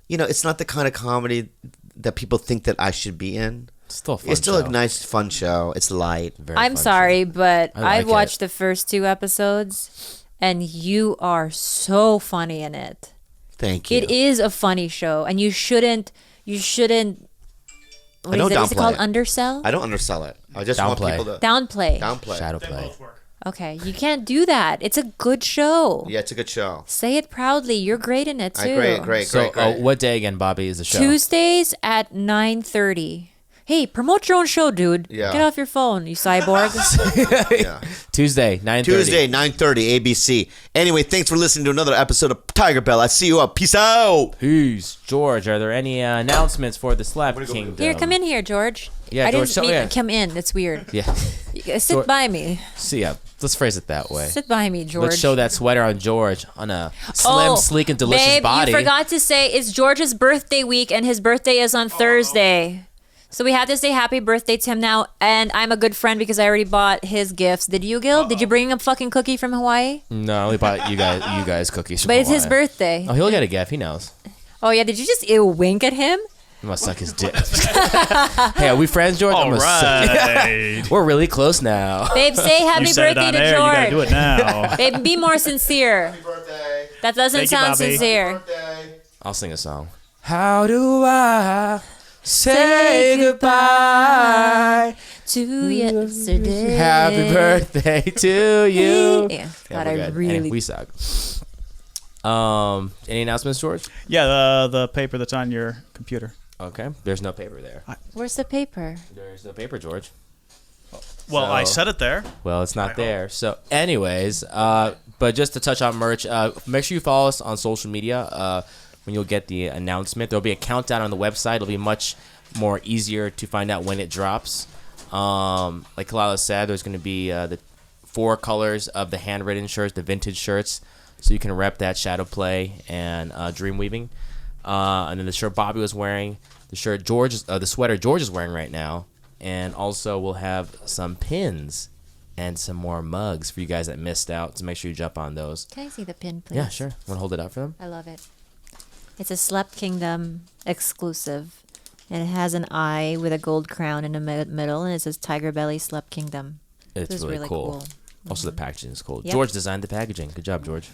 you know, it's not the kind of comedy that people think that I should be in. Still a fun It's still show. a nice, fun show. It's light. Very I'm fun sorry, but I like I've watched the first 2 episodes, and you are so funny in it. Thank you. It is a funny show, and you shouldn't. What I don't is it called? downplay it. Undersell? I don't undersell it. I just want Downplay. people to Downplay. downplay. Shadow They play. both work. Okay, you can't do that. It's a good show. Yeah, it's a good show. Say it proudly. You're great in it too. Great. So, what day again, Bobby, is the show? Tuesdays at 9:30. Hey, promote your own show, dude. Yeah. Get off your phone, you cyborg. Yeah. Tuesday, 9:30. Tuesday, 9:30, ABC. Anyway, thanks for listening to another episode of Tiger Bell. I see you up. Peace out. Peace. George, are there any announcements for the Slap Kingdom? Here, come in here, George. Yeah, I George, didn't so- mean yeah. come in. That's weird. Yeah. Sit George- by me. See ya. Let's phrase it that way. Sit by me, George. Let's show that sweater on George on a slim, sleek, and delicious babe, body. you forgot to say it's George's birthday week, and his birthday is on Thursday. So we have to say happy birthday to him now, and I'm a good friend because I already bought his gifts. Did you, Gil? Did you bring him a fucking cookie from Hawaii? No, I only bought you guys cookies. From But it's his Hawaii. birthday. Oh, he'll get a gift. He knows. Oh yeah, did you just wink at him? I'm gonna suck his dick. Hey, are we friends, George? I'm All gonna suck- right. We're really close now. Babe, say happy You said it birthday on to air. You gotta do George. it now. Babe, be more sincere. Birthday. That doesn't Thank you, sound Bobby. sincere. Birthday. I'll sing a song. How do I say goodbye? To yesterday. Happy birthday to you. Yeah, Yeah, God, we're I good. really. Anyway, we suck. Any announcements, George? Yeah, the paper that's on your computer. Okay. There's no paper there. Where's the paper? There's no paper, George. Well, I So- said it there. Well, it's not there. So, anyways, but just to touch on merch, make sure you follow us on social media. When you'll get the announcement, there'll be a countdown on the website. It'll be much more easier to find out when it drops. Like Khalyla said, there's going to be the 4 colors of the handwritten shirts, the vintage shirts, so you can rep that shadow play and dream weaving. And then the shirt Bobby was wearing, the sweater George is wearing right now, and also we'll have some pins and some more mugs for you guys that missed out. So make sure you jump on those. Can I see the pin, please? Yeah, sure. Want to hold it up for them? I love it. It's a Slept Kingdom exclusive. And it has an eye with a gold crown in the middle, and it says Tiger Belly Slept Kingdom. It's This is really, really cool. cool. Also, the packaging is cool. Yep. George designed the packaging. Good job, George.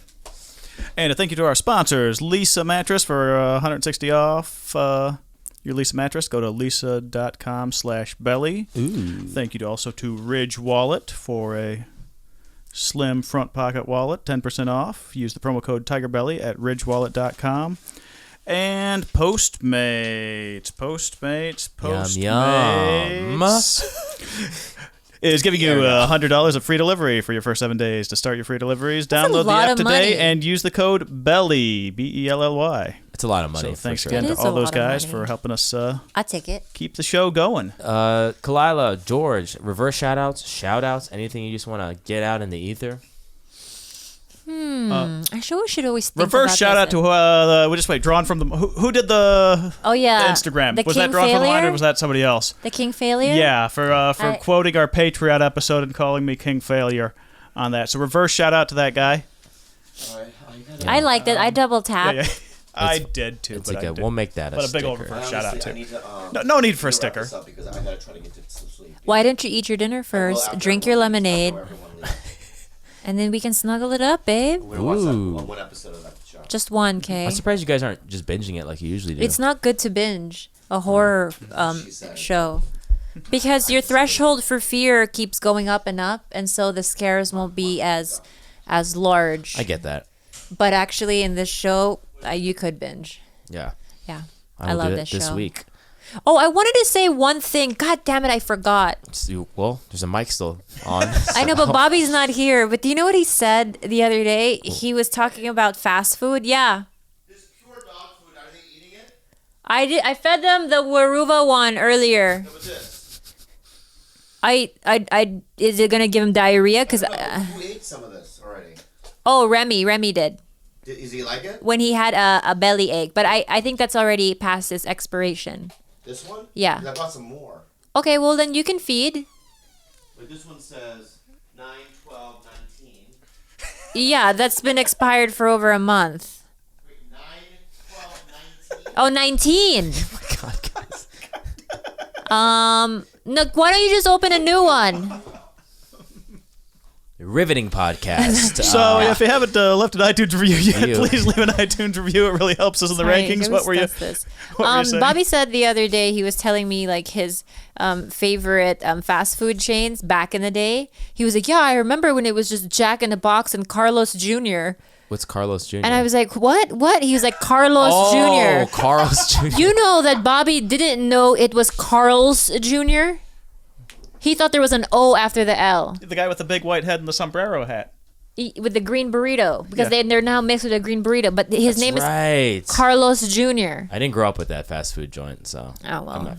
And a thank you to our sponsors, Lisa Mattress for $160 off your Lisa mattress. Go to lisa.com/belly. Thank you also to Ridge Wallet for a slim front pocket wallet, 10% off. Use the promo code TigerBelly at ridgewallet.com. And Postmates. Yum, yum. is giving you $100 of free delivery for your first 7 days. To start your free deliveries, download the lot app of today money. and use the code BELLY, BELLY. It's a lot of money. So thanks for again sure. It to is all a those lot of guys money. for helping us I take it. keep the show going. Khalyla, George, reverse shout outs, anything you just want to get out in the ether? I sure should always think Reverse about shout out this. to just wait, drawn from the who did the Oh yeah, Instagram? The Was King that drawn from the line Failure? or was that somebody else? The King Failure? Yeah, for I- quoting our Patreon episode and calling me King Failure on that. So reverse shout out to that guy. I liked it. I double tapped. Yeah. I did too, It's but like I a, did. we'll make that a But a big sticker. old reverse shout out I too. need to, No need for a wrap sticker. this up because I gotta try to get to sleep. Why don't you eat your dinner first? After Drink your everyone leaves, lemonade, after everyone leaves. and then we can snuggle it up, babe. We're gonna Ooh. watch one episode of that show. Just one, okay? I'm surprised you guys aren't just binging it like you usually do. It's not good to binge a horror She said. show because your threshold for fear keeps going up, and so the scares won't be as large. I get that. But actually, in this show, you could binge. Yeah. Yeah, I I will love do this it this show. week. Oh, I wanted to say one thing. God damn it, I forgot. Well, there's a mic still on. I know, but Bobby's not here. But do you know what he said the other day? He was talking about fast food. Yeah. This pure dog food, are they eating it? I fed them the Waruva one earlier. What's this? I is it gonna give him diarrhea? Cause Who ate some of this already? Remy did Is he like it? when he had a belly ache. But I think that's already past its expiration. This one? Yeah. 'Cause I bought some more. Okay, well then you can feed. Like this one says 9, 12, 19. Yeah, that's been expired for over a month. Wait, 9, 12, 19? Oh, 19. God, guys. No, why don't you just open a new one? Riveting podcast. So if you haven't left an iTunes review yet, Review. please leave an iTunes review. It really helps us in the Sorry, rankings. let me What were you? discuss this. what were you saying? Bobby said the other day he was telling me like his favorite fast food chains back in the day. He was like, "Yeah, I remember when it was just Jack in the Box and Carlos Jr." What's Carlos Jr.? And I was like, "What? What?" He was like, "Carlos oh, Jr." Carlos Jr. You know that Bobby didn't know it was Carl's Jr. He thought there was an O after the L The guy with the big white head and the sombrero hat. with the green burrito because Yeah. they're now mixed with a green burrito. But his name is right. Carlos Jr. I didn't grow up with that fast food joint, so. Oh well.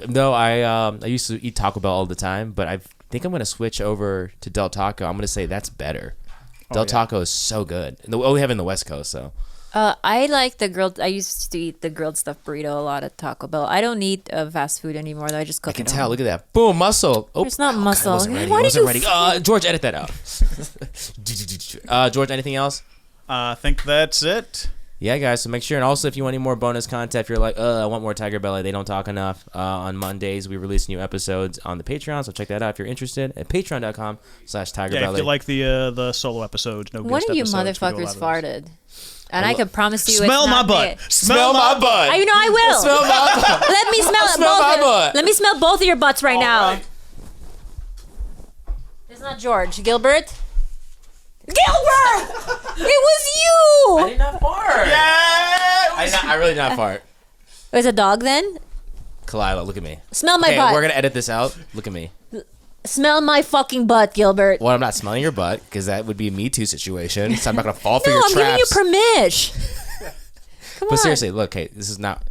No, I used to eat Taco Bell all the time, but I think I'm gonna switch over to Del Taco. I'm gonna say that's better. Del Taco is so good. And we have it in the West Coast, so. I like the grilled. I used to eat the grilled stuffed burrito a lot at Taco Bell. I don't eat fast food anymore. Though I just cook. I can at tell. home. Look at that. Boom, muscle. Oh, It's not God, muscle. I wasn't ready. Why I did wasn't you ready. George, edit that out. George, anything else? I think that's it. Yeah, guys. So make sure, and also if you want any more bonus content, if you're like, I want more TigerBelly, they don't talk enough. On Mondays, we release new episodes on the Patreon, so check that out if you're interested at patreon.com/TigerBelly. Yeah, if you like the solo episodes, no One guest of you episodes, we do a lot motherfuckers of those. farted, and I can promise you. Smell it's my not butt. me. Smell my butt. I know I will. Smell my butt. Let me smell, Smell my both. butt. Let me smell both of your butts right now. right. It's not George. Gilbert. Gilbert! It was you. I did not fart. I really did not fart. It was a dog then. Khalyla, look at me. Smell my Okay, butt. we're gonna edit this out. Look at me. Smell my fucking butt, Gilbert. Well, I'm not smelling your butt because that would be a Me Too situation. So I'm not gonna fall for No, your I'm traps. giving you permission. Come But on. seriously, look, hey, this is not.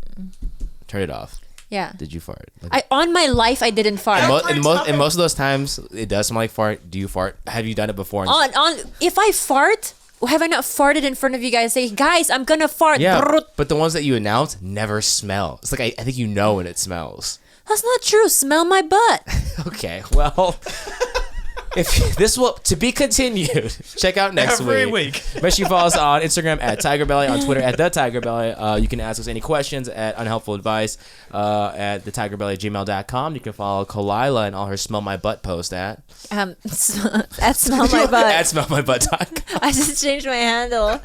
Turn it off. Yeah. Did you fart? Like, On my life, I didn't fart. in most of those times, it does smell like fart. Do you fart? Have you done it before? If I fart, have I not farted in front of you guys? Say, guys, I'm gonna fart. Yeah, Brrrt. but the ones that you announce never smell. It's like I think you know when it smells. That's not true. Smell my butt. Okay, well, if this will to be continued, check out next Every week. week. Make sure you follow us on Instagram at TigerBelly, on Twitter at TheTigerBelly. You can ask us any questions at Unhelpful Advice at TheTigerBelly@gmail.com. You can follow Khalyla and all her Smell My Butt post at That smell my butt. at Smell My Butt. I just changed my handle.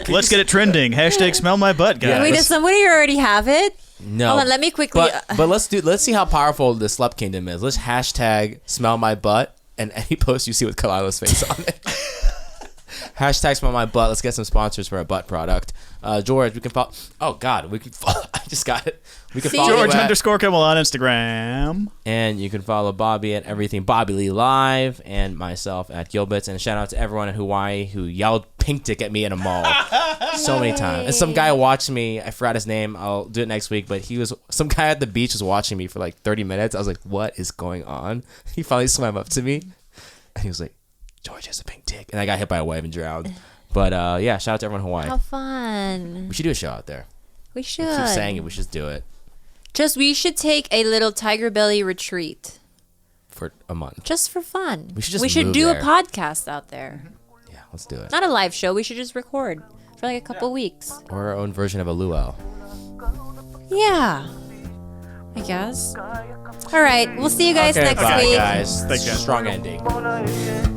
Let's get it trending. Hashtag smell my butt, guys. Yeah. Wait, does somebody already have it? No. Hold on, let me quickly. But let's see how powerful the Slut Kingdom is. Let's hashtag Smell My Butt and any post you see with Khalyla's face on it. Hashtag Smell My Butt. Let's get some sponsors for a butt product. George, we can follow. Oh God, we can follow. Just got it. We can follow George you at, _Kimmel on Instagram. and you can follow Bobby at everything Bobby Lee Live, and myself at Gilbert. And a shout out to everyone in Hawaii who yelled pink dick at me in a mall so many times. And some guy watched me. I forgot his name. I'll do it next week. But some guy at the beach was watching me for like 30 minutes. I was like, what is going on? He finally swam up to me, and he was like, George has a pink dick. And I got hit by a wave and drowned. But yeah, shout out to everyone in Hawaii. How fun. We should do a show out there. We should. I keep saying it. We should do it We should take a little TigerBelly retreat. for a month. Just for fun. We should just move do there. a podcast out there. Yeah, let's do it. Not a live show. We should just record for like a couple weeks. Or our own version of a luau. Yeah. I guess. All right. We'll see you guys next bye, week. guys. Thanks, guys. Strong ending. Bola, yeah.